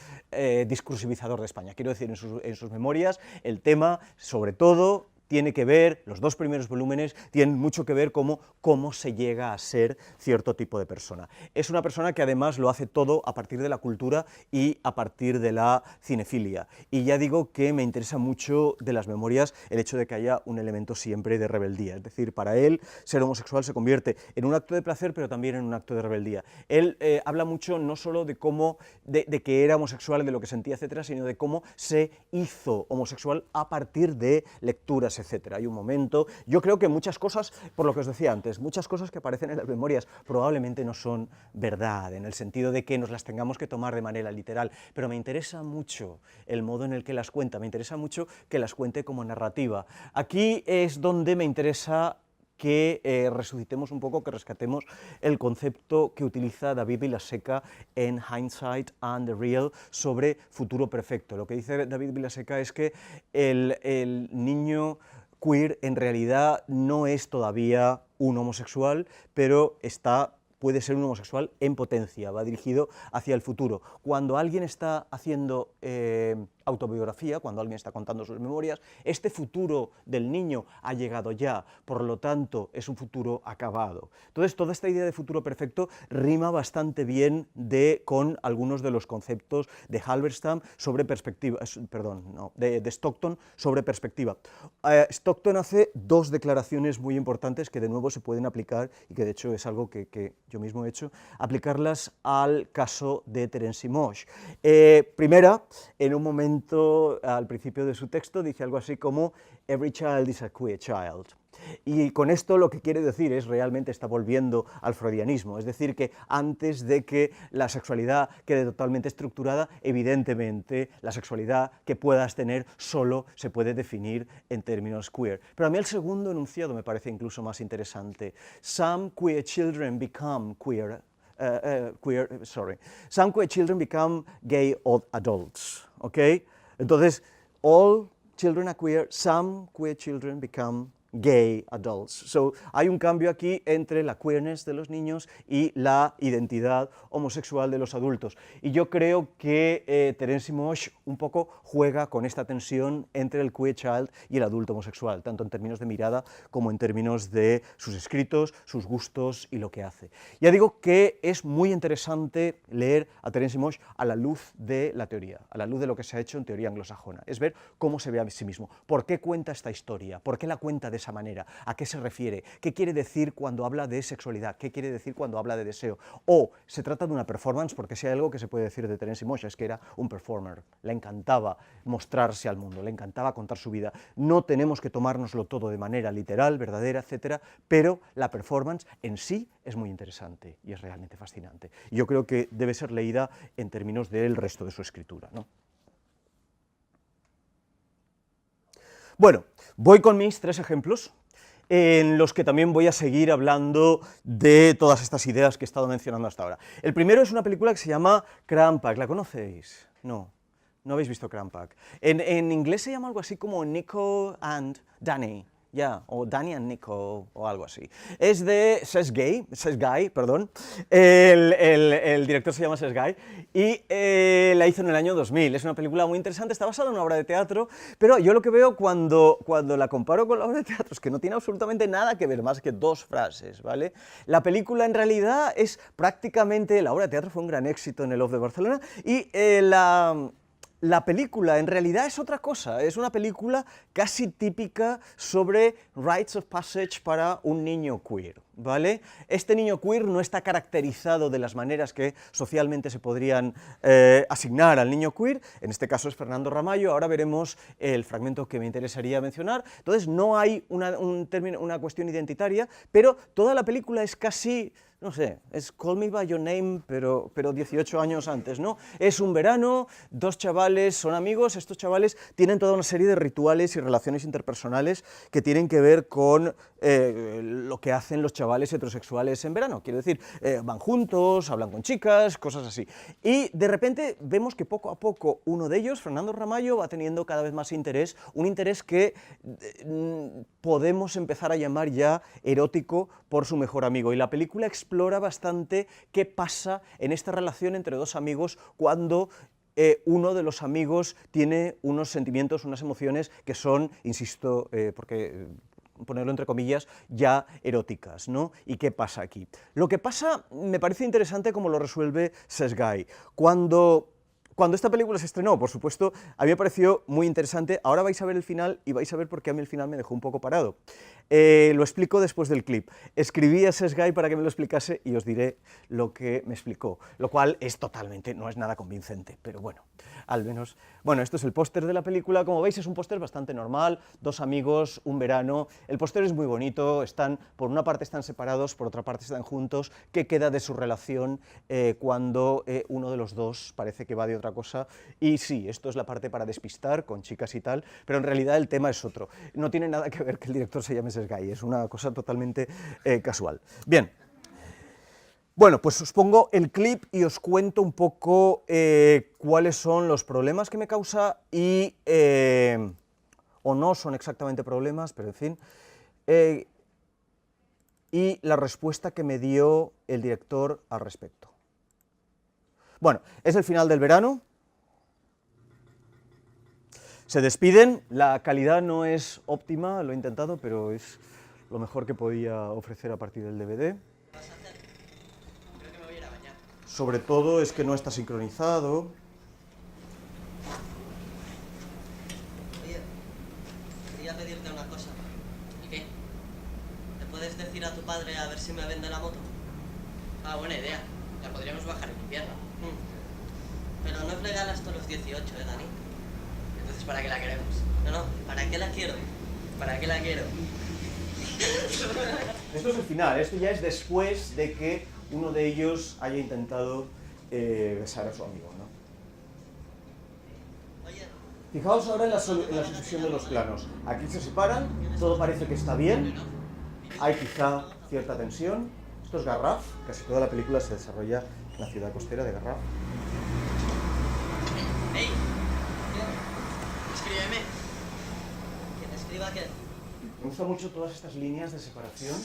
S2: discursivizador de España. Quiero decir, en sus memorias el tema, sobre todo, tiene que ver, los 2 primeros volúmenes tienen mucho que ver cómo se llega a ser cierto tipo de persona. Es una persona que además lo hace todo a partir de la cultura y a partir de la cinefilia. Y ya digo que me interesa mucho de las memorias el hecho de que haya un elemento siempre de rebeldía. Es decir, para él ser homosexual se convierte en un acto de placer, pero también en un acto de rebeldía. Él habla mucho no solo de que era homosexual, de lo que sentía, etcétera, sino de cómo se hizo homosexual a partir de lecturas memorias, etc. Hay un momento, yo creo que muchas cosas, por lo que os decía antes, muchas cosas que aparecen en las memorias probablemente no son verdad, en el sentido de que nos las tengamos que tomar de manera literal, pero me interesa mucho el modo en el que las cuenta, me interesa mucho que las cuente como narrativa. Aquí es donde me interesa que resucitemos un poco, que rescatemos el concepto que utiliza David Vilaseca en Hindsight and the Real sobre futuro perfecto. Lo que dice David Vilaseca es que el niño queer en realidad no es todavía un homosexual, pero puede ser un homosexual en potencia, va dirigido hacia el futuro. Cuando alguien está haciendo autobiografía, cuando alguien está contando sus memorias, este futuro del niño ha llegado ya, por lo tanto es un futuro acabado. Entonces toda esta idea de futuro perfecto rima bastante bien con algunos de los conceptos de Halberstam sobre perspectiva, de Stockton sobre perspectiva. Stockton hace dos declaraciones muy importantes que de nuevo se pueden aplicar y que de hecho es algo que yo mismo he hecho, aplicarlas al caso de Terence Moix. Primera, en un momento al principio de su texto dice algo así como "Every child is a queer child". Y con esto lo que quiere decir es realmente está volviendo al freudianismo, es decir, que antes de que la sexualidad quede totalmente estructurada, evidentemente la sexualidad que puedas tener solo se puede definir en términos queer. Pero a mí el segundo enunciado me parece incluso más interesante. Some queer children become queer. Some queer children become gay adults, ¿ok? Entonces, all children are queer, some queer children become gay adults. So, hay un cambio aquí entre la queerness de los niños y la identidad homosexual de los adultos. Y yo creo que Terence Moix un poco juega con esta tensión entre el queer child y el adulto homosexual, tanto en términos de mirada como en términos de sus escritos, sus gustos y lo que hace. Ya digo que es muy interesante leer a Terence Moix a la luz de la teoría, a la luz de lo que se ha hecho en teoría anglosajona, es ver cómo se ve a sí mismo, por qué cuenta esta historia, por qué la cuenta de esa manera, a qué se refiere, qué quiere decir cuando habla de sexualidad, qué quiere decir cuando habla de deseo, o se trata de una performance, porque si hay algo que se puede decir de Terence Moix es que era un performer, le encantaba mostrarse al mundo, le encantaba contar su vida. No tenemos que tomárnoslo todo de manera literal, verdadera, etcétera, pero la performance en sí es muy interesante y es realmente fascinante. Y yo creo que debe ser leída en términos del resto de su escritura, ¿no? Bueno, voy con mis tres ejemplos, en los que también voy a seguir hablando de todas estas ideas que he estado mencionando hasta ahora. El primero es una película que se llama Crampack, ¿la conocéis? No, no habéis visto Crampack. En inglés se llama algo así como Nico and Danny. O Danny and Nico, o algo así. Es de Sesgay, perdón, el director se llama Sesgay, y la hizo en el año 2000, es una película muy interesante, está basada en una obra de teatro, pero yo lo que veo cuando la comparo con la obra de teatro es que no tiene absolutamente nada que ver, más que dos frases, ¿vale? La película en realidad es prácticamente, la obra de teatro fue un gran éxito en el Off de Barcelona, y la película en realidad es otra cosa, es una película casi típica sobre rites of passage para un niño queer, ¿vale? Este niño queer no está caracterizado de las maneras que socialmente se podrían asignar al niño queer, en este caso es Fernando Ramallo, ahora veremos el fragmento que me interesaría mencionar, entonces no hay una cuestión identitaria, pero toda la película es casi, no sé, es Call Me By Your Name, pero 18 años antes, ¿no? Es un verano, dos chavales son amigos, estos chavales tienen toda una serie de rituales y relaciones interpersonales que tienen que ver con lo que hacen los chavales heterosexuales en verano, quiero decir, van juntos, hablan con chicas, cosas así. Y de repente vemos que poco a poco uno de ellos, Fernando Ramallo, va teniendo cada vez más interés, un interés que podemos empezar a llamar ya erótico por su mejor amigo. Y la película explora bastante qué pasa en esta relación entre dos amigos cuando uno de los amigos tiene unos sentimientos, unas emociones que son, insisto, ponerlo entre comillas, ya eróticas, ¿no? ¿Y qué pasa aquí? Lo que pasa me parece interesante cómo lo resuelve Sesgay. Cuando cuando esta película se estrenó, por supuesto, a mí me pareció muy interesante. Ahora vais a ver el final y vais a ver por qué a mí el final me dejó un poco parado. Lo explico después del clip. Escribí a Sesgay para que me lo explicase y os diré lo que me explicó, lo cual es totalmente, no es nada convincente, pero bueno, al menos... Bueno, esto es el póster de la película, como veis es un póster bastante normal, dos amigos, un verano, el póster es muy bonito, por una parte están separados, por otra parte están juntos, ¿qué queda de su relación cuando uno de los dos parece que va de otra cosa? Y sí, esto es la parte para despistar con chicas y tal, pero en realidad el tema es otro, no tiene nada que ver que el director se llame Sesgay, es una cosa totalmente casual. Bien. Bueno, pues os pongo el clip y os cuento un poco cuáles son los problemas que me causa y, o no son exactamente problemas, pero en fin, y la respuesta que me dio el director al respecto. Bueno, es el final del verano, se despiden, la calidad no es óptima, lo he intentado, pero es lo mejor que podía ofrecer a partir del DVD. Sobre todo es que no está sincronizado.
S3: Oye, quería pedirte una cosa.
S4: ¿Y qué?
S3: ¿Le puedes decir a tu padre a ver si me vende la moto?
S4: Ah, buena idea. La podríamos bajar en invierno.
S3: Pero no es legal hasta los 18, Dani?
S4: Entonces, ¿para qué la queremos?
S3: No, ¿para qué la quiero?
S4: ¿Para qué la quiero?
S2: Esto es el final, esto ya es después de que uno de ellos haya intentado besar a su amigo, ¿no?
S3: Oye,
S2: Fijaos ahora en la sucesión de los planos. Aquí se separan, todo parece que está bien, hay quizá cierta tensión. Esto es Garraf, casi toda la película se desarrolla en la ciudad costera de Garraf.
S4: ¡Ey! Escríbeme.
S3: ¿que te escriba qué?
S2: Me gustan mucho todas estas líneas de separación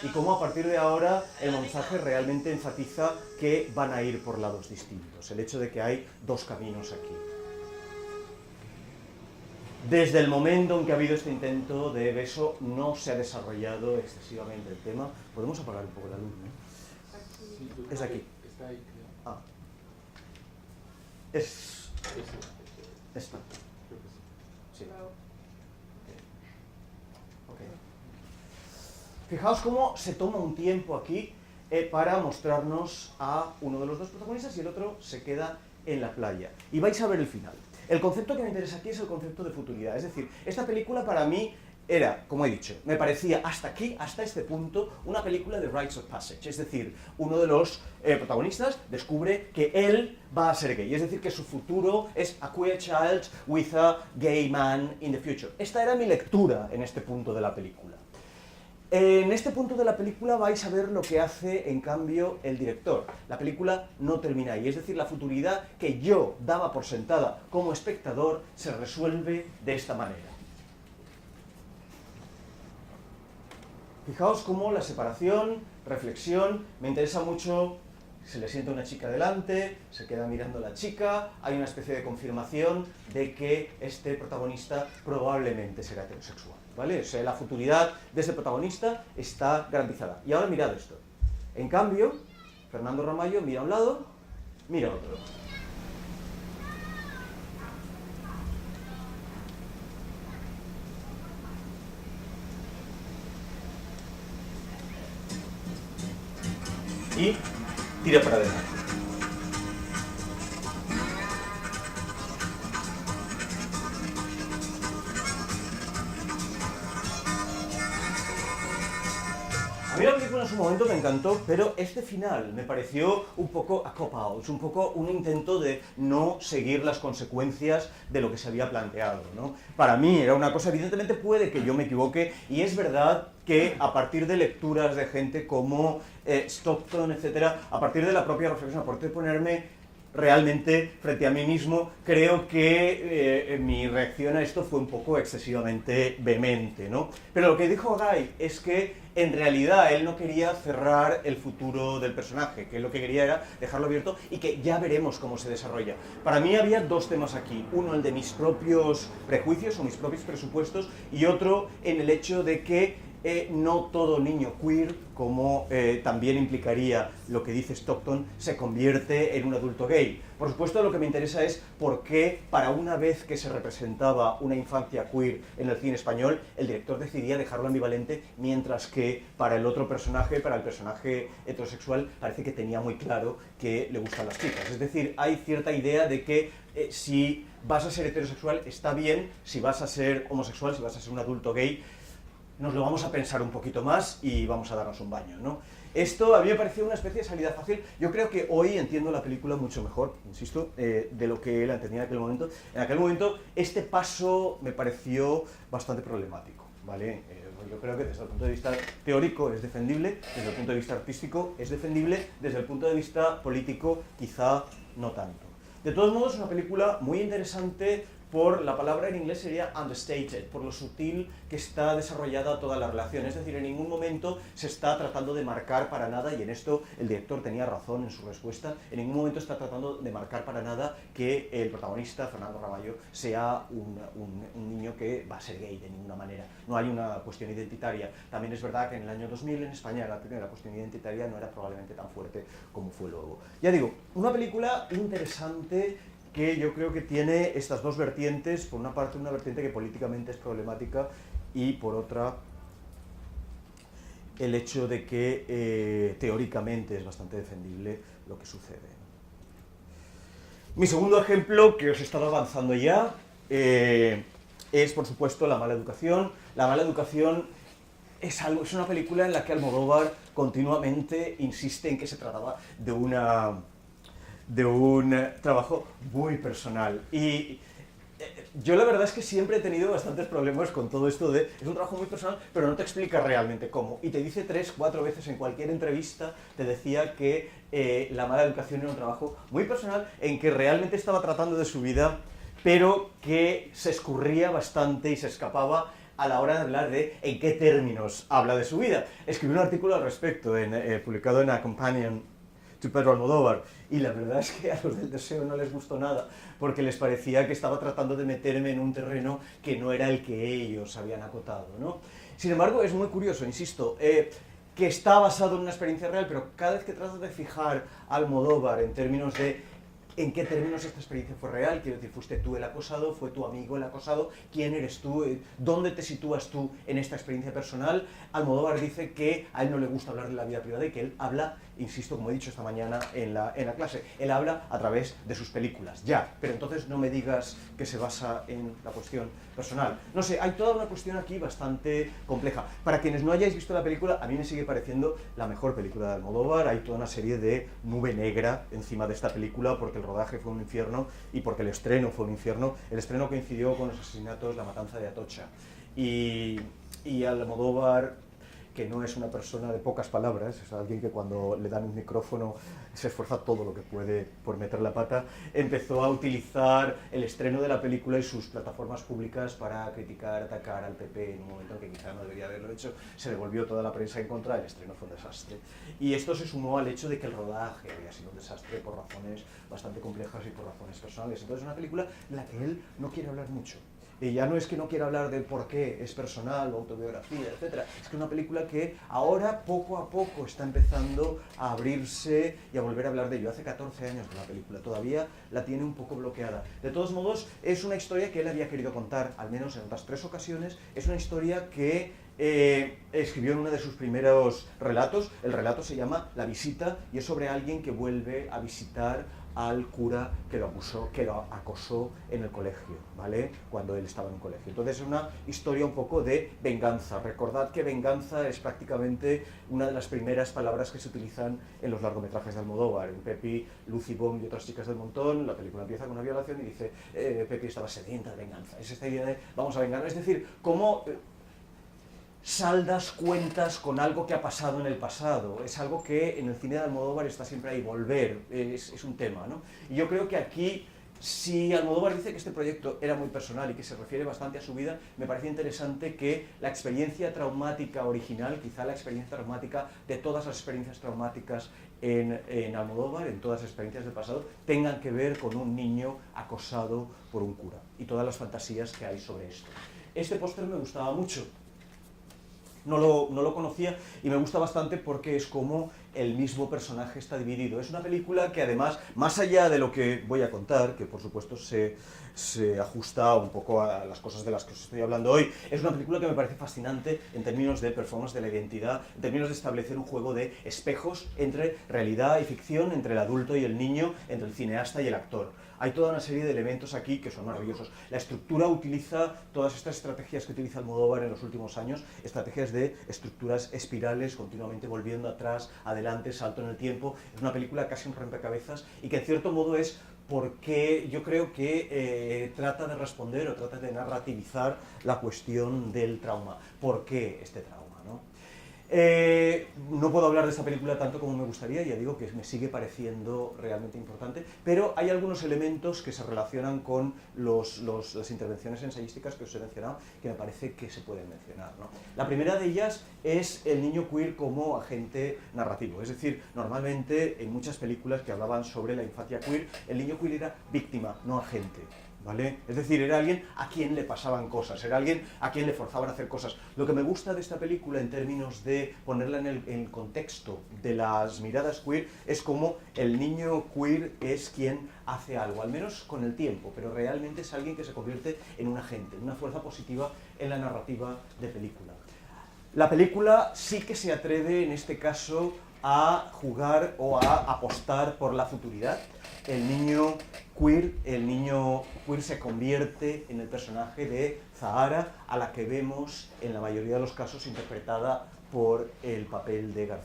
S2: y cómo a partir de ahora el mensaje realmente enfatiza que van a ir por lados distintos, el hecho de que hay dos caminos aquí. Desde el momento en que ha habido este intento de beso no se ha desarrollado excesivamente el tema. Podemos apagar un poco la luz, ¿no?
S1: Sí,
S2: Es aquí.
S1: Está ahí, creo.
S2: Ah. Es... esta.
S1: Creo que sí.
S2: Sí. Ok. Fijaos cómo se toma un tiempo aquí para mostrarnos a uno de los dos protagonistas y el otro se queda en la playa. Y vais a ver el final. El concepto que me interesa aquí es el concepto de futuridad. Es decir, esta película para mí era, como he dicho, me parecía hasta aquí, hasta este punto, una película de rites of passage. Es decir, uno de los protagonistas descubre que él va a ser gay. Es decir, que su futuro es a queer child with a gay man in the future. Esta era mi lectura en este punto de la película. En este punto de la película vais a ver lo que hace, en cambio, el director. La película no termina ahí, es decir, la futuridad que yo daba por sentada como espectador se resuelve de esta manera. Fijaos cómo la separación, reflexión, me interesa mucho, se le sienta una chica delante, se queda mirando a la chica, hay una especie de confirmación de que este protagonista probablemente será heterosexual, ¿vale? O sea, la futuridad de ese protagonista está garantizada. Y ahora mirad esto. En cambio, Fernando Ramallo mira a un lado, mira a otro. Y tira para adelante. A mí la película en su momento me encantó, pero este final me pareció un poco a cop-out, un poco un intento de no seguir las consecuencias de lo que se había planteado, ¿no? Para mí era una cosa, evidentemente puede que yo me equivoque, y es verdad que a partir de lecturas de gente como Stockton, etcétera, a partir de la propia reflexión, a partir de ponerme realmente frente a mí mismo, creo que mi reacción a esto fue un poco excesivamente vehemente, ¿no? Pero lo que dijo Guy es que en realidad él no quería cerrar el futuro del personaje, que lo que quería era dejarlo abierto y que ya veremos cómo se desarrolla. Para mí había dos temas aquí, uno el de mis propios prejuicios o mis propios presupuestos y otro en el hecho de que no todo niño queer, como también implicaría lo que dice Stockton, se convierte en un adulto gay. Por supuesto, lo que me interesa es por qué, para una vez que se representaba una infancia queer en el cine español, el director decidía dejarlo ambivalente, mientras que para el otro personaje, para el personaje heterosexual, parece que tenía muy claro que le gustan las chicas. Es decir, hay cierta idea de que si vas a ser heterosexual está bien, si vas a ser homosexual, si vas a ser un adulto gay, nos lo vamos a pensar un poquito más y vamos a darnos un baño, ¿no? Esto a mí me pareció una especie de salida fácil. Yo creo que hoy entiendo la película mucho mejor, insisto, de lo que la entendía en aquel momento. En aquel momento este paso me pareció bastante problemático, ¿vale? Yo creo que desde el punto de vista teórico es defendible, desde el punto de vista artístico es defendible, desde el punto de vista político quizá no tanto. De todos modos, es una película muy interesante por, la palabra en inglés sería understated, por lo sutil que está desarrollada toda la relación. Es decir, en ningún momento se está tratando de marcar para nada, y en esto el director tenía razón en su respuesta, en ningún momento está tratando de marcar para nada que el protagonista, Fernando Ramallo, sea un niño que va a ser gay de ninguna manera. No hay una cuestión identitaria. También es verdad que en el año 2000 en España la cuestión identitaria no era probablemente tan fuerte como fue luego. Ya digo, una película interesante que yo creo que tiene estas dos vertientes, por una parte una vertiente que políticamente es problemática y por otra el hecho de que teóricamente es bastante defendible lo que sucede. Mi segundo ejemplo, que os he estado avanzando ya, es por supuesto La mala educación. La mala educación es una película en la que Almodóvar continuamente insiste en que se trataba de un trabajo muy personal. Y yo la verdad es que siempre he tenido bastantes problemas con todo esto de es un trabajo muy personal, pero no te explica realmente cómo. Y te dice 3, 4 veces en cualquier entrevista, te decía que La mala educación era un trabajo muy personal, en que realmente estaba tratando de su vida, pero que se escurría bastante y se escapaba a la hora de hablar de en qué términos habla de su vida. Escribí un artículo al respecto, publicado en A Companion to Pedro Almodóvar, y la verdad es que a los del Deseo no les gustó nada, porque les parecía que estaba tratando de meterme en un terreno que no era el que ellos habían acotado, ¿no? Sin embargo, es muy curioso, insisto, que está basado en una experiencia real, pero cada vez que tratas de fijar a Almodóvar en términos de en qué términos esta experiencia fue real, quiero decir, fuiste tú el acosado, fue tu amigo el acosado, quién eres tú, dónde te sitúas tú en esta experiencia personal. Almodóvar dice que a él no le gusta hablar de la vida privada y que él habla, insisto, como he dicho esta mañana en la clase, él habla a través de sus películas, ya, pero entonces no me digas que se basa en la cuestión personal. No sé, hay toda una cuestión aquí bastante compleja. Para quienes no hayáis visto la película, a mí me sigue pareciendo la mejor película de Almodóvar. Hay toda una serie de nube negra encima de esta película porque el rodaje fue un infierno y porque el estreno fue un infierno. El estreno coincidió con los asesinatos, la matanza de Atocha. Y Almodóvar, que no es una persona de pocas palabras, es alguien que cuando le dan un micrófono se esfuerza todo lo que puede por meter la pata, empezó a utilizar el estreno de la película y sus plataformas públicas para criticar, atacar al PP en un momento en que quizá no debería haberlo hecho. Se le volvió toda la prensa en contra, el estreno fue un desastre. Y esto se sumó al hecho de que el rodaje había sido un desastre por razones bastante complejas y por razones personales. Entonces es una película de la que él no quiere hablar mucho. Y ya no es que no quiera hablar del por qué es personal o autobiografía, etc. Es que es una película que ahora, poco a poco, está empezando a abrirse y a volver a hablar de ello. Hace 14 años de la película, todavía la tiene un poco bloqueada. De todos modos, es una historia que él había querido contar, al menos en otras 3 ocasiones. Es una historia que escribió en uno de sus primeros relatos. El relato se llama La visita y es sobre alguien que vuelve a visitar al cura que lo acosó en el colegio, ¿vale? Cuando él estaba en un colegio. Entonces es una historia un poco de venganza. Recordad que venganza es prácticamente una de las primeras palabras que se utilizan en los largometrajes de Almodóvar. En Pepi, Lucy Bomb y otras chicas del montón, la película empieza con una violación y dice Pepi estaba sedienta de venganza. Es esta idea de vamos a vengar. Es decir, cómo saldas cuentas con algo que ha pasado en el pasado. Es algo que en el cine de Almodóvar está siempre ahí, volver, es un tema, ¿no? Y yo creo que aquí, si Almodóvar dice que este proyecto era muy personal y que se refiere bastante a su vida, me parece interesante que la experiencia traumática original, quizá la experiencia traumática de todas las experiencias traumáticas en Almodóvar, en todas las experiencias del pasado, tengan que ver con un niño acosado por un cura y todas las fantasías que hay sobre esto. Este póster me gustaba mucho. no lo conocía y me gusta bastante porque es como el mismo personaje está dividido. Es una película que además, más allá de lo que voy a contar, que por supuesto se ajusta un poco a las cosas de las que os estoy hablando hoy, es una película que me parece fascinante en términos de performance de la identidad, en términos de establecer un juego de espejos entre realidad y ficción, entre el adulto y el niño, entre el cineasta y el actor. Hay toda una serie de elementos aquí que son maravillosos. La estructura utiliza todas estas estrategias que utiliza Almodóvar en los últimos años, estrategias de estructuras espirales, continuamente volviendo atrás, adelante, salto en el tiempo. Es una película casi un rompecabezas y que en cierto modo es porque yo creo que trata de responder o trata de narrativizar la cuestión del trauma. ¿Por qué este trauma, no? No puedo hablar de esta película tanto como me gustaría, ya digo que me sigue pareciendo realmente importante, pero hay algunos elementos que se relacionan con las intervenciones ensayísticas que os he mencionado que me parece que se pueden mencionar, ¿no? La primera de ellas es el niño queer como agente narrativo, es decir, normalmente en muchas películas que hablaban sobre la infancia queer, el niño queer era víctima, no agente. ¿Vale? Es decir, era alguien a quien le pasaban cosas, era alguien a quien le forzaban a hacer cosas. Lo que me gusta de esta película en términos de ponerla en el contexto de las miradas queer es como el niño queer es quien hace algo, al menos con el tiempo, pero realmente es alguien que se convierte en un agente, en una fuerza positiva en la narrativa de película. La película sí que se atreve en este caso a jugar o a apostar por la futuridad. El niño queer se convierte en el personaje de Zahara, a la que vemos en la mayoría de los casos interpretada por el papel de Gael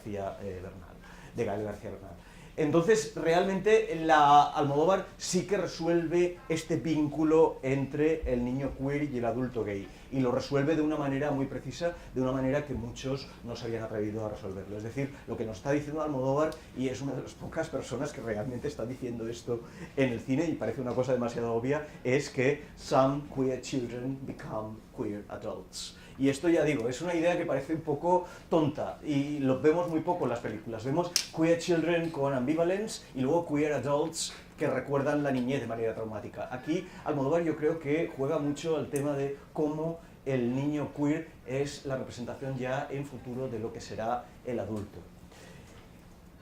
S2: García Bernal. Entonces, realmente, Almodóvar sí que resuelve este vínculo entre el niño queer y el adulto gay. Y lo resuelve de una manera muy precisa, de una manera que muchos no se habían atrevido a resolverlo. Es decir, lo que nos está diciendo Almodóvar, y es una de las pocas personas que realmente está diciendo esto en el cine, y parece una cosa demasiado obvia, es que some queer children become queer adults. Y esto, ya digo, es una idea que parece un poco tonta y lo vemos muy poco en las películas. Vemos queer children con ambivalence y luego queer adults que recuerdan la niñez de manera traumática. Aquí Almodóvar yo creo que juega mucho al tema de cómo el niño queer es la representación ya en futuro de lo que será el adulto.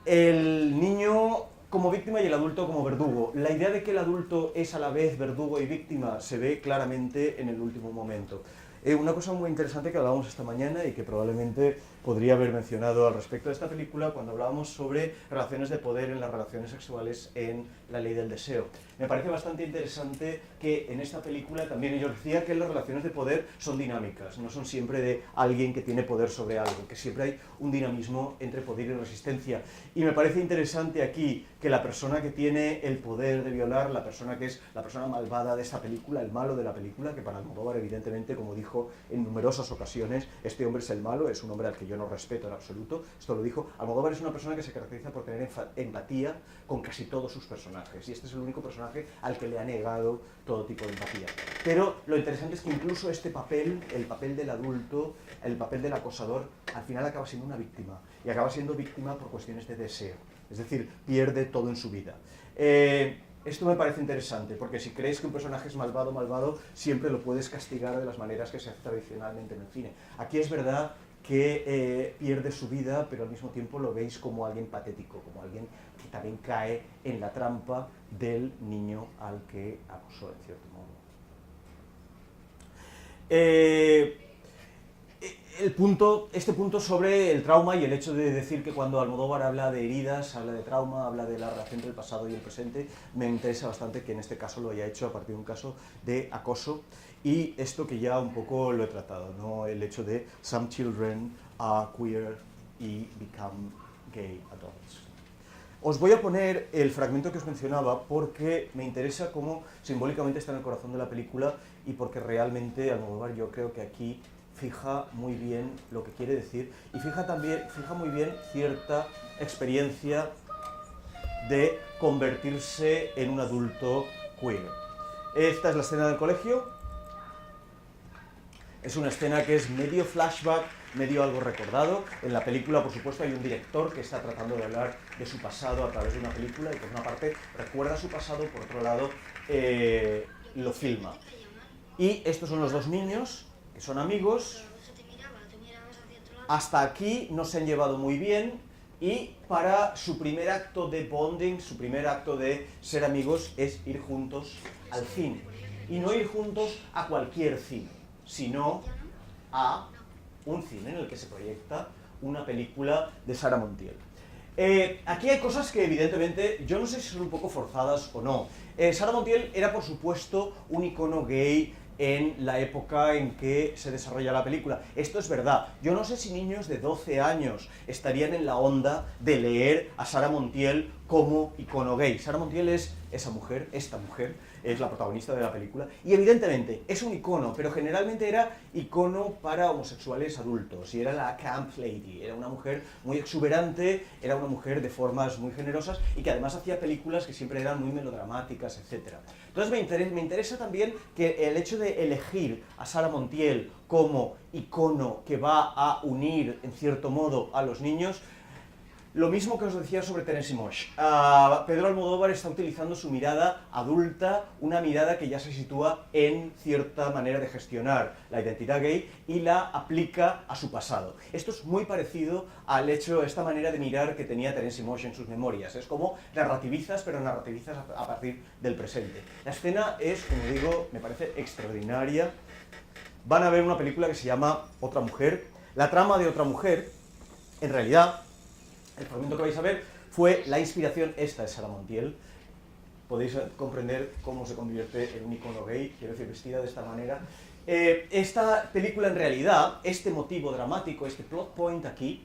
S2: El niño como víctima y el adulto como verdugo. La idea de que el adulto es a la vez verdugo y víctima se ve claramente en el último momento. Una cosa muy interesante que hablábamos esta mañana y que probablemente podría haber mencionado al respecto de esta película cuando hablábamos sobre relaciones de poder en las relaciones sexuales en La ley del deseo. Me parece bastante interesante que en esta película también yo decía que las relaciones de poder son dinámicas, no son siempre de alguien que tiene poder sobre algo, que siempre hay un dinamismo entre poder y resistencia. Y me parece interesante aquí que la persona que tiene el poder de violar, la persona que es la persona malvada de esta película, el malo de la película, que para Almodóvar evidentemente, como dijo en numerosas ocasiones, este hombre es el malo, es un hombre al que yo no respeto en absoluto, esto lo dijo, Almodóvar es una persona que se caracteriza por tener empatía con casi todos sus personajes, y este es el único personaje al que le ha negado todo tipo de empatía. Pero lo interesante es que incluso este papel, el papel del adulto, el papel del acosador, al final acaba siendo una víctima, y acaba siendo víctima por cuestiones de deseo, es decir, pierde todo en su vida. Esto me parece interesante, porque si crees que un personaje es malvado, siempre lo puedes castigar de las maneras que se hace tradicionalmente en el cine. Aquí es verdad que pierde su vida, pero al mismo tiempo lo veis como alguien patético, como alguien que también cae en la trampa del niño al que acosó, en cierto modo. Este punto sobre el trauma y el hecho de decir que cuando Almodóvar habla de heridas, habla de trauma, habla de la relación entre el pasado y el presente, me interesa bastante que en este caso lo haya hecho a partir de un caso de acoso y esto que ya un poco lo he tratado, ¿no? El hecho de some children are queer y become gay adults. Os voy a poner el fragmento que os mencionaba porque me interesa cómo simbólicamente está en el corazón de la película y porque realmente Almodóvar yo creo que aquí fija muy bien lo que quiere decir y fija muy bien cierta experiencia de convertirse en un adulto queer. Esta es la escena del colegio. Es una escena que es medio flashback, medio algo recordado. En la película, por supuesto, hay un director que está tratando de hablar de su pasado a través de una película y por una parte recuerda su pasado, por otro lado lo filma. Y estos son los dos niños que son amigos hasta aquí no se han llevado muy bien y para su primer acto de bonding, su primer acto de ser amigos es ir juntos al cine. Y no ir juntos a cualquier cine, sino a un cine en el que se proyecta una película de Sara Montiel. Aquí hay cosas que evidentemente, yo no sé si son un poco forzadas o no. Sara Montiel era por supuesto un icono gay en la época en que se desarrolla la película. Esto es verdad. Yo no sé si niños de 12 años estarían en la onda de leer a Sara Montiel como icono gay. Sara Montiel es esa mujer, esta mujer, es la protagonista de la película, y evidentemente es un icono, pero generalmente era icono para homosexuales adultos, y era la camp lady, era una mujer muy exuberante, era una mujer de formas muy generosas, y que además hacía películas que siempre eran muy melodramáticas, etc. Entonces me interesa también que el hecho de elegir a Sara Montiel como icono que va a unir, en cierto modo, a los niños. Lo mismo que os decía sobre Terence Moix. Pedro Almodóvar está utilizando su mirada adulta, una mirada que ya se sitúa en cierta manera de gestionar la identidad gay y la aplica a su pasado. Esto es muy parecido al hecho, esta manera de mirar que tenía Terence Moix en sus memorias. Es como narrativizas, pero narrativizas a partir del presente. La escena es, como digo, me parece extraordinaria. Van a ver una película que se llama Otra Mujer. La trama de Otra Mujer, en realidad, el fragmento que vais a ver fue la inspiración esta de Sara Montiel. Podéis comprender cómo se convierte en un icono gay, quiero decir, vestida de esta manera. Esta película, en realidad, este motivo dramático, este plot point aquí,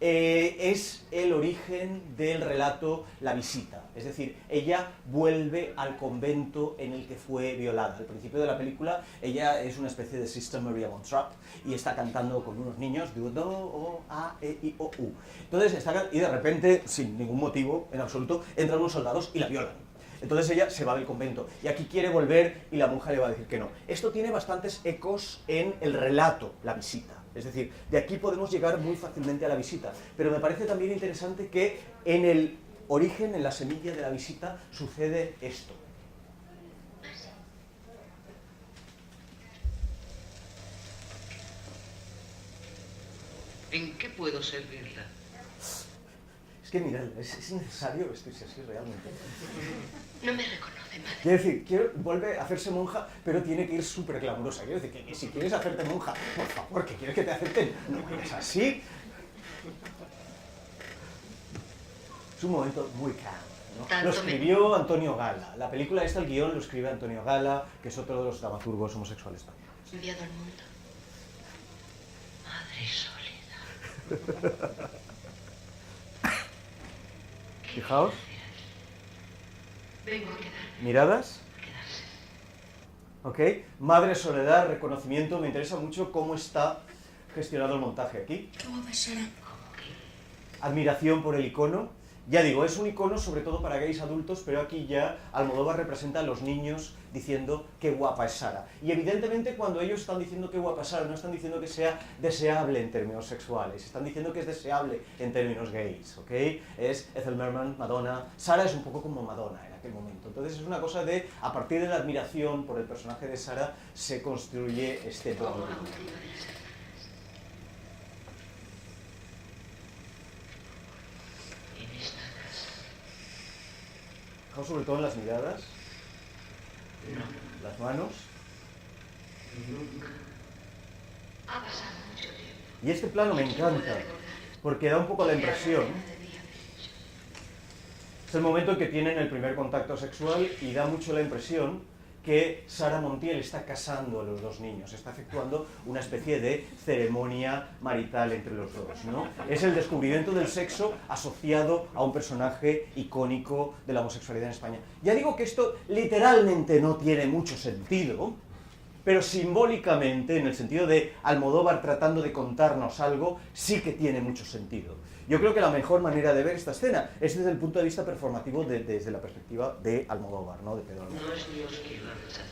S2: es el origen del relato La Visita. Es decir, ella vuelve al convento en el que fue violada. Al principio de la película, ella es una especie de Sister Maria von Trapp y está cantando con unos niños do, o, a, e, i, o, u. Entonces, y de repente, sin ningún motivo en absoluto, entran unos soldados y la violan. Entonces ella se va del convento y aquí quiere volver y la monja le va a decir que no. Esto tiene bastantes ecos en el relato La Visita. Es decir, de aquí podemos llegar muy fácilmente a La Visita. Pero me parece también interesante que en el origen, en la semilla de La Visita, sucede esto.
S5: ¿En qué puedo servirla?
S2: Es que mirad, es necesario vestirse así realmente.
S6: No me reconoce, madre.
S2: Quiero decir, vuelve a hacerse monja, pero tiene que ir súper glamurosa. Quiero decir, que si quieres hacerte monja, por favor, que quieres que te acepten, no eres así. Es un momento muy calmo, ¿no? Lo escribió Antonio Gala. La película esta, el guión, lo escribe Antonio Gala, que es otro de los dramaturgos homosexuales también.
S6: Enviado al mundo. Madre Soledad.
S2: Fijaos.
S6: Vengo a quedarme.
S2: Miradas.
S6: Quedarse.
S2: ¿Ok? Madre Soledad, reconocimiento. Me interesa mucho cómo está gestionado el montaje aquí.
S6: ¿Cómo pasará?
S2: Admiración por el icono. Ya digo, es un icono sobre todo para gays adultos, pero aquí ya Almodóvar representa a los niños diciendo qué guapa es Sara. Y evidentemente cuando ellos están diciendo qué guapa es Sara, no están diciendo que sea deseable en términos sexuales, están diciendo que es deseable en términos gays, ¿ok? Es Ethel Merman, Madonna. Sara es un poco como Madonna en aquel momento. Entonces es una cosa de, a partir de la admiración por el personaje de Sara, se construye este bonding. Fijaos sobre todo en las miradas, las manos.
S6: Ha pasado mucho tiempo.
S2: Y este plano me encanta, porque da un poco la impresión. Es el momento en que tienen el primer contacto sexual y da mucho la impresión que Sara Montiel está casando a los dos niños, está efectuando una especie de ceremonia marital entre los dos, ¿no? Es el descubrimiento del sexo asociado a un personaje icónico de la homosexualidad en España. Ya digo que esto literalmente no tiene mucho sentido, pero simbólicamente, en el sentido de Almodóvar tratando de contarnos algo, sí que tiene mucho sentido. Yo creo que la mejor manera de ver esta escena es desde el punto de vista performativo, desde la perspectiva de Almodóvar, ¿no? De Pedro Almodóvar.
S5: No es Dios quien la rechaza.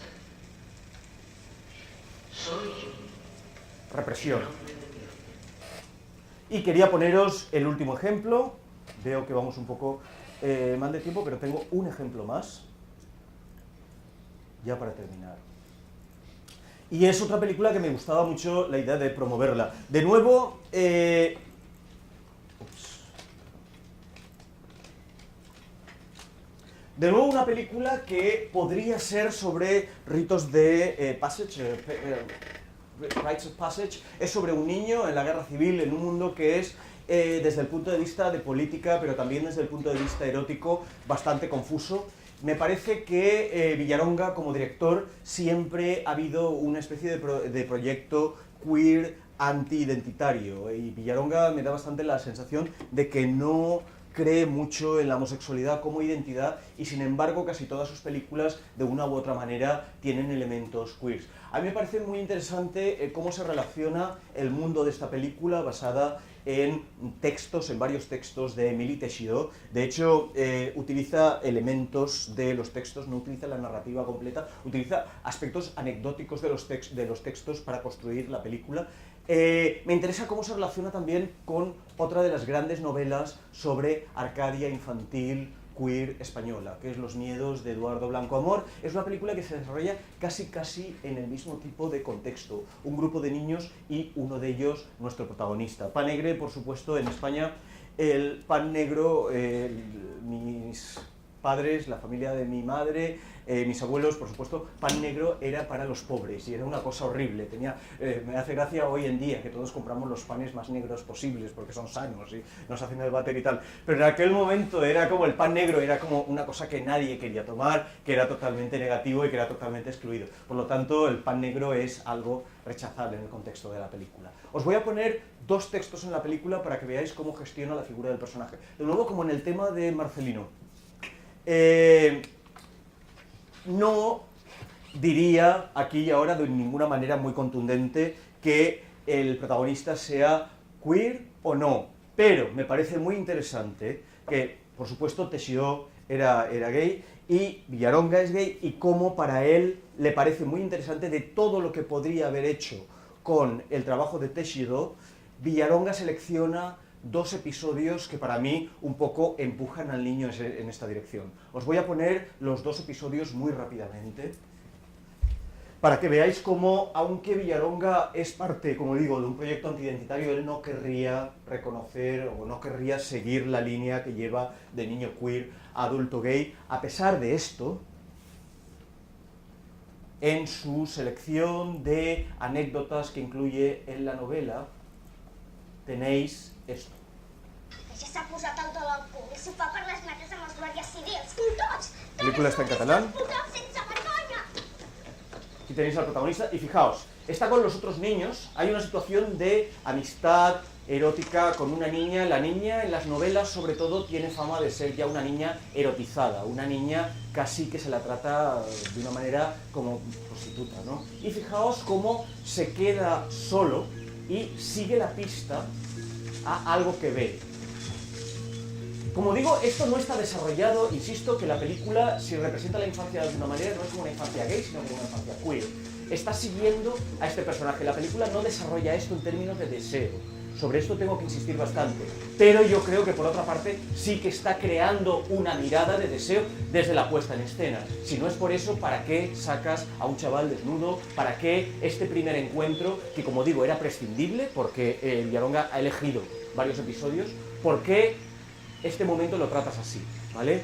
S5: Soy yo.
S2: Represión. Y quería poneros el último ejemplo. Veo que vamos un poco mal de tiempo, pero tengo un ejemplo más, ya para terminar. y es otra película que me gustaba mucho la idea de promoverla. De nuevo, de nuevo una película que podría ser sobre ritos de rites of passage. Es sobre un niño en la guerra civil, en un mundo que es, desde el punto de vista de política, pero también desde el punto de vista erótico, bastante confuso. Me parece que Villaronga, como director, siempre ha habido una especie de proyecto queer anti-identitario, y Villaronga me da bastante la sensación de que no cree mucho en la homosexualidad como identidad, y sin embargo casi todas sus películas de una u otra manera tienen elementos queers. A mí me parece muy interesante cómo se relaciona el mundo de esta película basada en textos, en varios textos de Émilie Teixidó. De hecho, utiliza elementos de los textos, no utiliza la narrativa completa, utiliza aspectos anecdóticos de los textos para construir la película. Me interesa cómo se relaciona también con otra de las grandes novelas sobre Arcadia infantil queer española, que es Los miedos de Eduardo Blanco Amor. Es una película que se desarrolla casi en el mismo tipo de contexto. Un grupo de niños y uno de ellos nuestro protagonista. Pan Negre, por supuesto, en España, el pan negro, mis padres, la familia de mi madre, mis abuelos, por supuesto, pan negro era para los pobres y era una cosa horrible. Me hace gracia hoy en día que todos compramos los panes más negros posibles porque son sanos y nos hacen el váter y tal, pero en aquel momento era como el pan negro, era como una cosa que nadie quería tomar, que era totalmente negativo y que era totalmente excluido. Por lo tanto, el pan negro es algo rechazable en el contexto de la película. Os voy a poner dos textos en la película para que veáis cómo gestiona la figura del personaje. De nuevo, como en el tema de Marcelino. No diría aquí y ahora de ninguna manera muy contundente que el protagonista sea queer o no, pero me parece muy interesante que, por supuesto, Teixidó era gay y Villaronga es gay, y cómo para él le parece muy interesante de todo lo que podría haber hecho con el trabajo de Teixidó. Villaronga selecciona dos episodios que para mí un poco empujan al niño en esta dirección. Os voy a poner los dos episodios muy rápidamente para que veáis cómo, aunque Villaronga es parte, como digo, de un proyecto antiidentitario, él no querría reconocer o no querría seguir la línea que lleva de niño queer a adulto gay. A pesar de esto, en su selección de anécdotas que incluye en la novela, tenéis esto.
S7: Ja s'ha posat el de l'alcohol i s'ho fa per les mates amb els guàrdies civils. Tots!
S2: La película está en catalán.
S7: Tothom sense vergonya!
S2: Aquí tenéis al protagonista y fijaos, está con los otros niños, hay una situación de amistad erótica con una niña. La niña en las novelas sobre todo tiene fama de ser ya una niña erotizada, una niña casi que se la trata de una manera como prostituta, ¿no? Y fijaos cómo se queda solo y sigue la pista a algo que ve. Como digo, esto no está desarrollado, insisto que la película, si representa la infancia de alguna manera, no es como una infancia gay, sino como una infancia queer. Está siguiendo a este personaje. La película no desarrolla esto en términos de deseo. Sobre esto tengo que insistir bastante. Pero yo creo que por otra parte sí que está creando una mirada de deseo desde la puesta en escena. Si no es por eso, ¿para qué sacas a un chaval desnudo? ¿Para qué este primer encuentro, que como digo era prescindible porque Villaronga ha elegido varios episodios? ¿Por qué este momento lo tratas así? ¿Vale?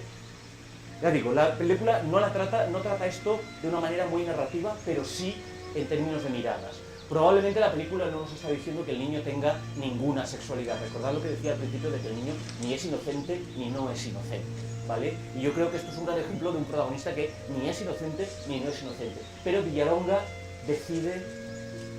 S2: Ya digo, la película no trata esto de una manera muy narrativa, pero sí en términos de miradas. Probablemente la película no nos está diciendo que el niño tenga ninguna sexualidad. Recordad lo que decía al principio de que el niño ni es inocente ni no es inocente, ¿vale? Y yo creo que esto es un gran ejemplo de un protagonista que ni es inocente ni no es inocente. Pero Villaronga decide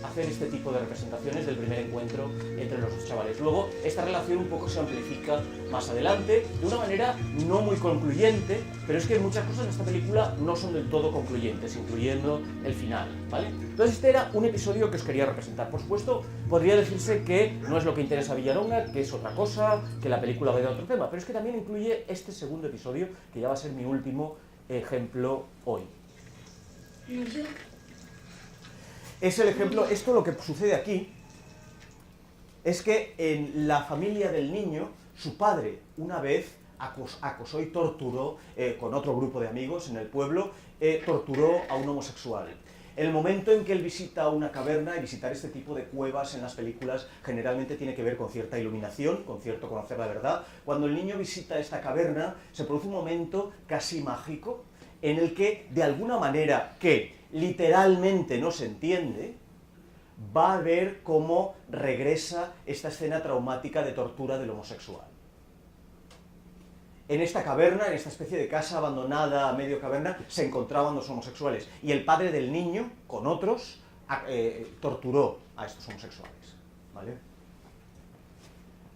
S2: hacer este tipo de representaciones del primer encuentro entre los dos chavales. Luego, esta relación un poco se amplifica más adelante, de una manera no muy concluyente, pero es que muchas cosas en esta película no son del todo concluyentes, incluyendo el final, ¿vale? Entonces este era un episodio que os quería representar. Por supuesto, podría decirse que no es lo que interesa a Villaronga, que es otra cosa, que la película va de otro tema, pero es que también incluye este segundo episodio, que ya va a ser mi último ejemplo hoy. Es el ejemplo, esto lo que sucede aquí es que en la familia del niño, su padre una vez acosó y torturó con otro grupo de amigos en el pueblo, torturó a un homosexual. El momento en que él visita una caverna, y visitar este tipo de cuevas en las películas generalmente tiene que ver con cierta iluminación, con cierto conocer la verdad. Cuando el niño visita esta caverna, se produce un momento casi mágico en el que, de alguna manera que literalmente no se entiende, va a ver cómo regresa esta escena traumática de tortura del homosexual. En esta caverna, en esta especie de casa abandonada a medio caverna, se encontraban los homosexuales. Y el padre del niño, con otros, torturó a estos homosexuales. ¿Vale?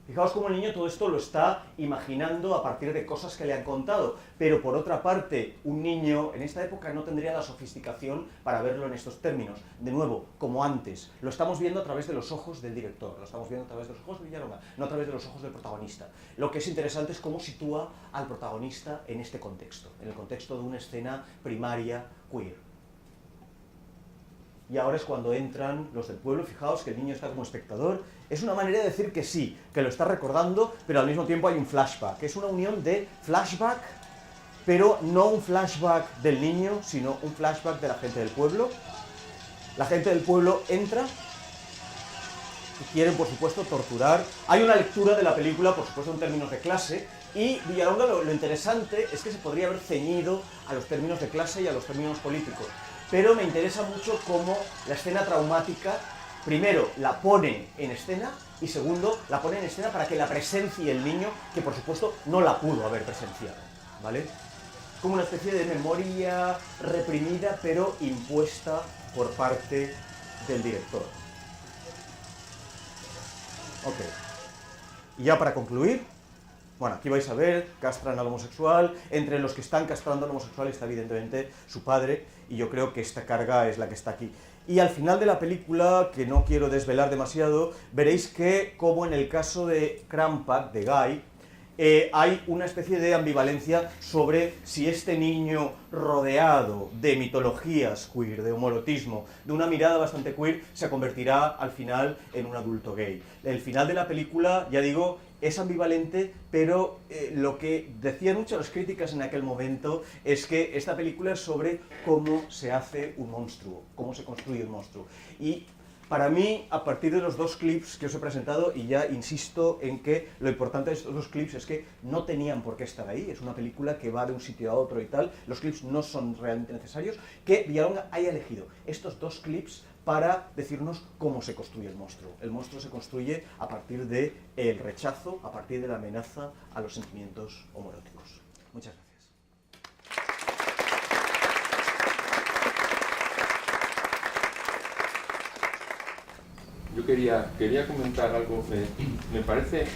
S2: Fijaos cómo el niño todo esto lo está imaginando a partir de cosas que le han contado. Pero por otra parte, un niño en esta época no tendría la sofisticación para verlo en estos términos. De nuevo, como antes, lo estamos viendo a través de los ojos del director, lo estamos viendo a través de los ojos de Villalonga, no a través de los ojos del protagonista. Lo que es interesante es cómo sitúa al protagonista en este contexto, en el contexto de una escena primaria queer. Y ahora es cuando entran los del pueblo. Fijaos que el niño está como espectador. Es una manera de decir que sí, que lo está recordando, pero al mismo tiempo hay un flashback. Es una unión de flashback, pero no un flashback del niño, sino un flashback de la gente del pueblo. La gente del pueblo entra y quieren, por supuesto, torturar. Hay una lectura de la película, por supuesto, en términos de clase, y Villalonga lo interesante es que se podría haber ceñido a los términos de clase y a los términos políticos. Pero me interesa mucho cómo la escena traumática, primero, la pone en escena, y segundo, la pone en escena para que la presencie el niño, que por supuesto no la pudo haber presenciado, ¿vale? Como una especie de memoria reprimida, pero impuesta por parte del director. Ok. Y ya para concluir, bueno, aquí vais a ver, castran al homosexual. Entre los que están castrando al homosexual está evidentemente su padre, y yo creo que esta carga es la que está aquí. Y al final de la película, que no quiero desvelar demasiado, veréis que, como en el caso de Crampak, de Guy, hay una especie de ambivalencia sobre si este niño rodeado de mitologías queer, de homoerotismo, de una mirada bastante queer, se convertirá al final en un adulto gay. El final de la película, ya digo, es ambivalente, pero lo que decían muchas las críticas en aquel momento es que esta película es sobre cómo se hace un monstruo, cómo se construye un monstruo. Y para mí, a partir de los dos clips que os he presentado, y ya insisto en que lo importante de estos dos clips es que no tenían por qué estar ahí, es una película que va de un sitio a otro y tal, los clips no son realmente necesarios, que Villalonga haya elegido estos dos clips para decirnos cómo se construye el monstruo. El monstruo se construye a partir del rechazo, a partir de la amenaza a los sentimientos homoeróticos. Muchas gracias.
S1: Yo quería comentar algo. Me parece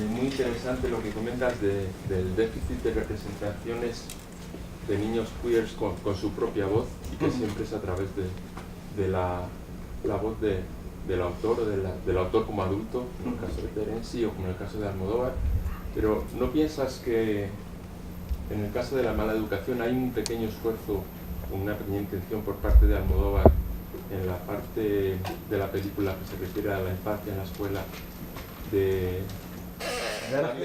S1: muy interesante lo que comentas del déficit de representaciones de niños queers con su propia voz, y que siempre es a través de la voz del autor, o del autor como adulto, en el caso de Terenzi o como en el caso de Almodóvar. Pero ¿no piensas que en el caso de La mala educación hay un pequeño esfuerzo, una pequeña intención por parte de Almodóvar en la parte de la película que se refiere a la infancia en la escuela, de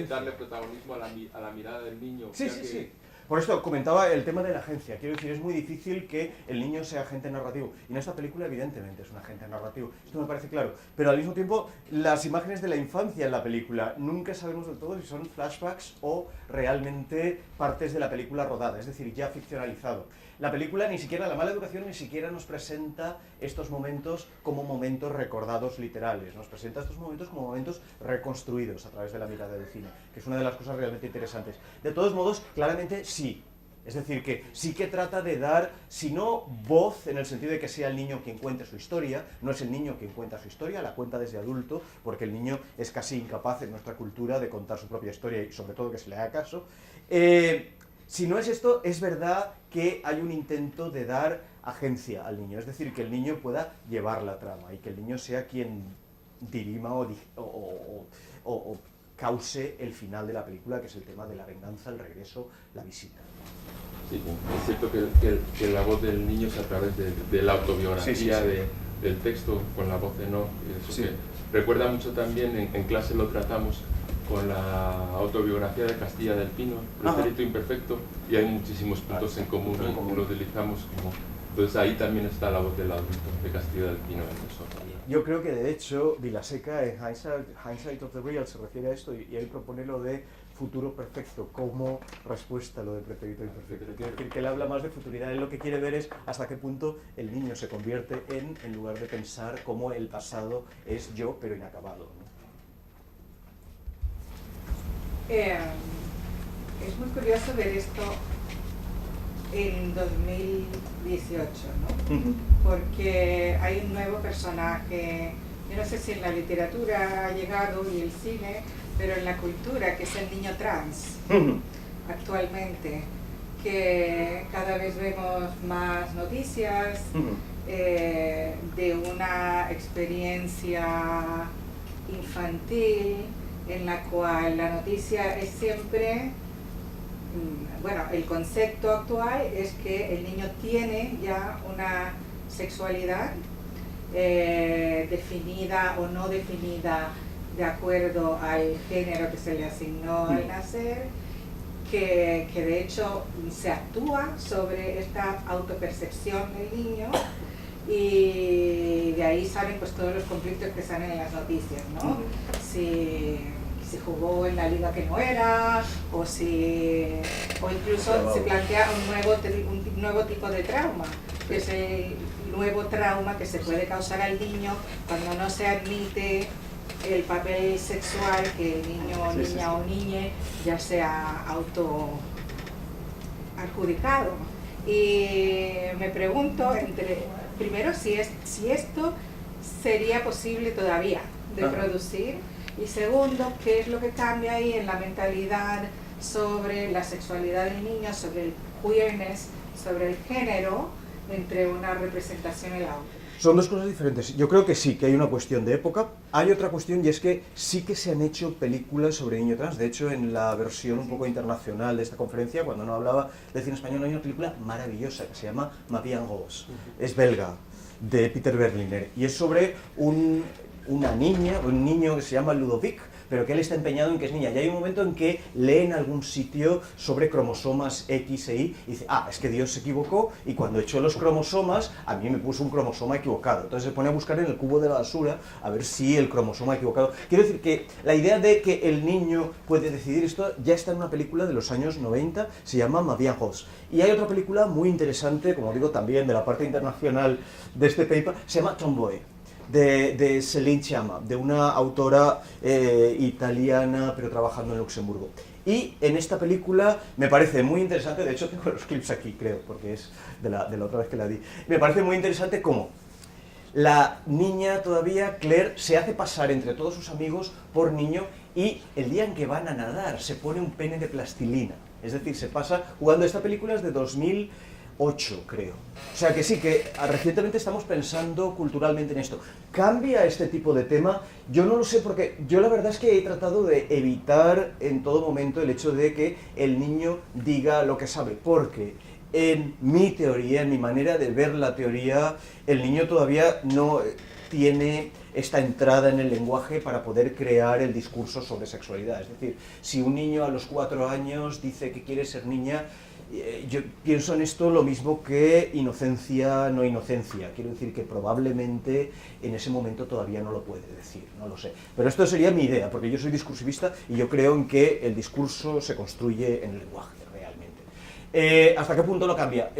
S1: darle protagonismo a la mirada del niño?
S2: Sí, sí, sí. Por esto comentaba el tema de la agencia. Quiero decir, es muy difícil que el niño sea agente narrativo. Y en esta película, evidentemente, es un agente narrativo. Esto me parece claro. Pero al mismo tiempo, las imágenes de la infancia en la película, nunca sabemos del todo si son flashbacks o realmente partes de la película rodada. Es decir, ya ficcionalizado. La película ni siquiera, La mala educación, ni siquiera nos presenta estos momentos como momentos recordados literales. Nos presenta estos momentos como momentos reconstruidos a través de la mirada del cine, que es una de las cosas realmente interesantes. De todos modos, claramente sí. Es decir, que sí que trata de dar, si no voz, en el sentido de que sea el niño quien cuente su historia, no es el niño quien cuenta su historia, la cuenta desde adulto, porque el niño es casi incapaz en nuestra cultura de contar su propia historia y sobre todo que se le haga caso. Si no es esto, es verdad que hay un intento de dar agencia al niño, es decir, que el niño pueda llevar la trama y que el niño sea quien dirima o cause el final de la película, que es el tema de la venganza, el regreso, la visita.
S1: Sí, es cierto que la voz del niño es a través de la autobiografía,
S2: sí.
S1: del texto, con la voz en off. Eso
S2: Sí.
S1: que recuerda mucho también, en clase lo tratamos, con la autobiografía de Castilla del Pino, Pretérito Imperfecto, y hay muchísimos puntos en común, y lo utilizamos Entonces ahí también está la voz del adulto, de Castillo del Pino en eso.
S2: Yo creo que de hecho Vilaseca en Hindsight of the Real se refiere a esto y él propone lo de futuro perfecto como respuesta a lo de pretérito imperfecto. Quiere decir que él habla más de futuridad, él lo que quiere ver es hasta qué punto el niño se convierte en lugar de pensar cómo el pasado es yo pero inacabado, ¿no?
S8: Es muy curioso ver esto en 2018, ¿no? Porque hay un nuevo personaje, yo no sé si en la literatura ha llegado y el cine, pero en la cultura, que es el niño trans, actualmente, que cada vez vemos más noticias de una experiencia infantil en la cual la noticia es siempre, bueno, el concepto actual es que el niño tiene ya una sexualidad definida o no definida de acuerdo al género que se le asignó al nacer, que de hecho se actúa sobre esta autopercepción del niño y de ahí salen pues todos los conflictos que salen en las noticias, ¿no? Si jugó en la liga que no era, o incluso se plantea un nuevo tipo de trauma, que es el nuevo trauma que se puede causar al niño cuando no se admite el papel sexual que el niño, niña o niñe ya se ha auto adjudicado. Y me pregunto, primero, si esto sería posible todavía de producir, y segundo, qué es lo que cambia ahí en la mentalidad sobre la sexualidad del niño, sobre el queerness, sobre el género, entre una representación y la otra.
S2: Son dos cosas diferentes. Yo creo que sí, que hay una cuestión de época. Hay otra cuestión y es que sí que se han hecho películas sobre niño trans. De hecho, en la versión un poco internacional de esta conferencia, cuando no hablaba de cine español, hay una película maravillosa que se llama Ma Vie en Rose. Es belga, de Peter Berliner. Y es sobre una niña, un niño que se llama Ludovic, pero que él está empeñado en que es niña. Y hay un momento en que lee en algún sitio sobre cromosomas X e Y y dice, es que Dios se equivocó y cuando echó los cromosomas a mí me puso un cromosoma equivocado. Entonces se pone a buscar en el cubo de la basura a ver si el cromosoma equivocado. Quiero decir que la idea de que el niño puede decidir esto ya está en una película de los años 90, se llama Ma Vie en Rose. Y hay otra película muy interesante, como digo también de la parte internacional de este paper, se llama Tomboy. De Céline Sciamma, de una autora italiana, pero trabajando en Luxemburgo. Y en esta película me parece muy interesante, de hecho tengo los clips aquí, creo, porque es de la otra vez que la di. Me parece muy interesante cómo la niña todavía, Claire, se hace pasar entre todos sus amigos por niño y el día en que van a nadar se pone un pene de plastilina. Es decir, se pasa jugando. Esta película es de 2008, creo. O sea que sí, que recientemente estamos pensando culturalmente en esto. ¿Cambia este tipo de tema? Yo no lo sé, porque yo la verdad es que he tratado de evitar en todo momento el hecho de que el niño diga lo que sabe, porque en mi teoría, en mi manera de ver la teoría, el niño todavía no tiene esta entrada en el lenguaje para poder crear el discurso sobre sexualidad. Es decir, si un niño a los 4 años dice que quiere ser niña, yo pienso en esto lo mismo que inocencia, no inocencia. Quiero decir que probablemente en ese momento todavía no lo puede decir, no lo sé. Pero esto sería mi idea, porque yo soy discursivista y yo creo en que el discurso se construye en el lenguaje, realmente. ¿Hasta qué punto lo cambia?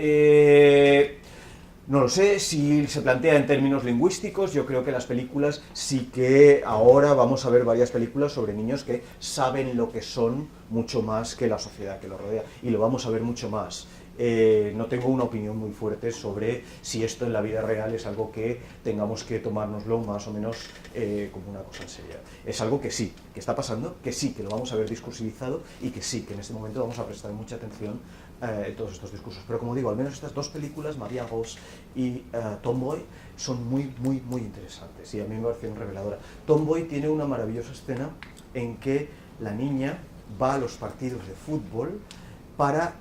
S2: No lo sé, si se plantea en términos lingüísticos, yo creo que las películas sí que ahora vamos a ver varias películas sobre niños que saben lo que son mucho más que la sociedad que los rodea, y lo vamos a ver mucho más. No tengo una opinión muy fuerte sobre si esto en la vida real es algo que tengamos que tomárnoslo más o menos como una cosa en serio. Es algo que sí, que está pasando, que sí, que lo vamos a ver discursivizado y que sí, que en este momento vamos a prestar mucha atención a todos estos discursos. Pero como digo, al menos estas dos películas, Ma Vie en Rose y Tomboy, son muy, muy, muy interesantes y a mí me parecieron reveladoras. Tomboy tiene una maravillosa escena en que la niña va a los partidos de fútbol para,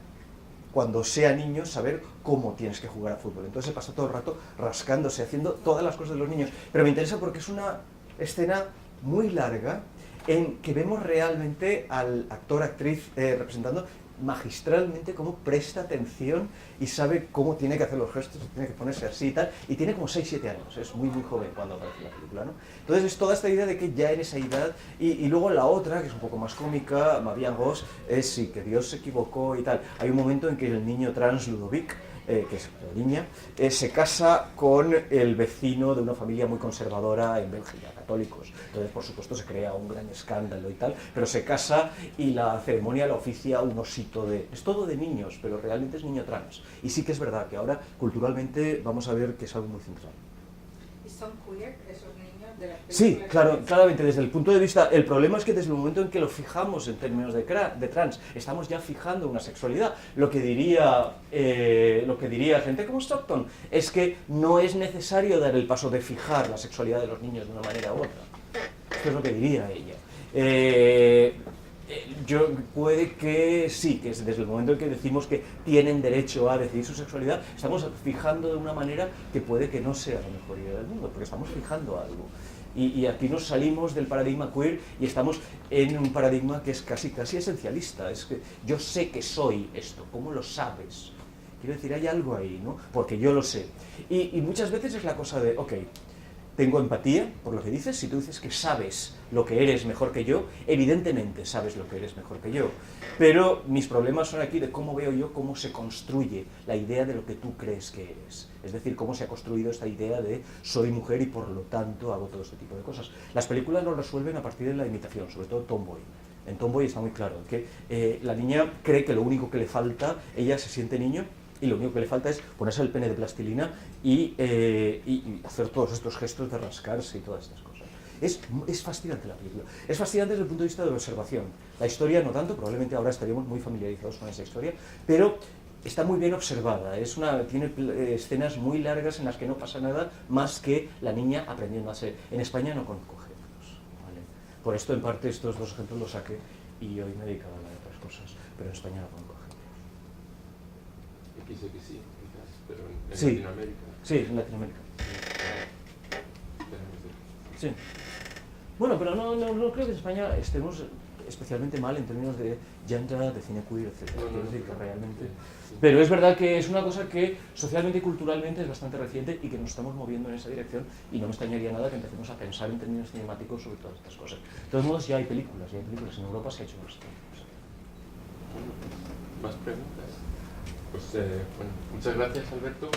S2: cuando sea niño, saber cómo tienes que jugar a fútbol. Entonces se pasa todo el rato rascándose, haciendo todas las cosas de los niños. Pero me interesa porque es una escena muy larga en que vemos realmente al actor, actriz representando magistralmente cómo presta atención y sabe cómo tiene que hacer los gestos, tiene que ponerse así y tal, y tiene como 6-7 años, es muy joven cuando aparece la película, ¿no? Entonces es toda esta idea de que ya en esa edad, y luego la otra, que es un poco más cómica, Mavian Ghost, es sí, que Dios se equivocó y tal. Hay un momento en que el niño trans Ludovic, que es la niña, se casa con el vecino de una familia muy conservadora en Bélgica, católicos. Entonces, por supuesto, se crea un gran escándalo y tal, pero se casa y la ceremonia la oficia un osito de... Es todo de niños, pero realmente es niño trans. Y sí que es verdad que ahora, culturalmente, vamos a ver que es algo muy central.
S8: ¿Y son queer esos niños de las películas?
S2: Sí, claro, claramente, desde el punto de vista... El problema es que desde el momento en que lo fijamos en términos de trans, estamos ya fijando una sexualidad. Lo que diría gente como Stockton es que no es necesario dar el paso de fijar la sexualidad de los niños de una manera u otra. Esto es lo que diría ella. Puede que sí, que desde el momento en que decimos que tienen derecho a decidir su sexualidad, estamos fijando de una manera que puede que no sea la mejor idea del mundo, porque estamos fijando algo. Y aquí nos salimos del paradigma queer y estamos en un paradigma que es casi esencialista. Es que yo sé que soy esto, ¿cómo lo sabes? Quiero decir, hay algo ahí, ¿no? Porque yo lo sé. Y muchas veces es la cosa de, ok, tengo empatía por lo que dices. Si tú dices que sabes lo que eres mejor que yo, evidentemente sabes lo que eres mejor que yo. Pero mis problemas son aquí de cómo veo yo cómo se construye la idea de lo que tú crees que eres. Es decir, cómo se ha construido esta idea de soy mujer y por lo tanto hago todo este tipo de cosas. Las películas lo resuelven a partir de la imitación, sobre todo Tomboy. En Tomboy está muy claro que la niña cree que lo único que le falta, ella se siente niño, y lo único que le falta es ponerse el pene de plastilina y hacer todos estos gestos de rascarse y todas estas cosas. Es fascinante la película. Es fascinante desde el punto de vista de la observación. La historia no tanto, probablemente ahora estaríamos muy familiarizados con esa historia, pero está muy bien observada. Tiene escenas muy largas en las que no pasa nada más que la niña aprendiendo a ser. En España no conozco ejemplos, ¿vale? Por esto, en parte, estos dos ejemplos los saqué y hoy me dedicaba a hablar de otras cosas, pero en España no conozco ejemplos.
S1: Aquí sé que sí, quizás, pero en
S2: Sí.
S1: Latinoamérica.
S2: Sí, en Latinoamérica.
S1: tenemos de-
S2: Sí. Bueno, pero no creo que en España estemos especialmente mal en términos de genre, de cine queer, etc. Quiero decir que realmente... Pero es verdad que es una cosa que socialmente y culturalmente es bastante reciente y que nos estamos moviendo en esa dirección, y no me extrañaría nada que empecemos a pensar en términos cinemáticos sobre todas estas cosas. De todos modos, ya hay películas. En Europa se ha hecho bastante.
S1: ¿Más preguntas? Pues bueno, muchas gracias, Alberto.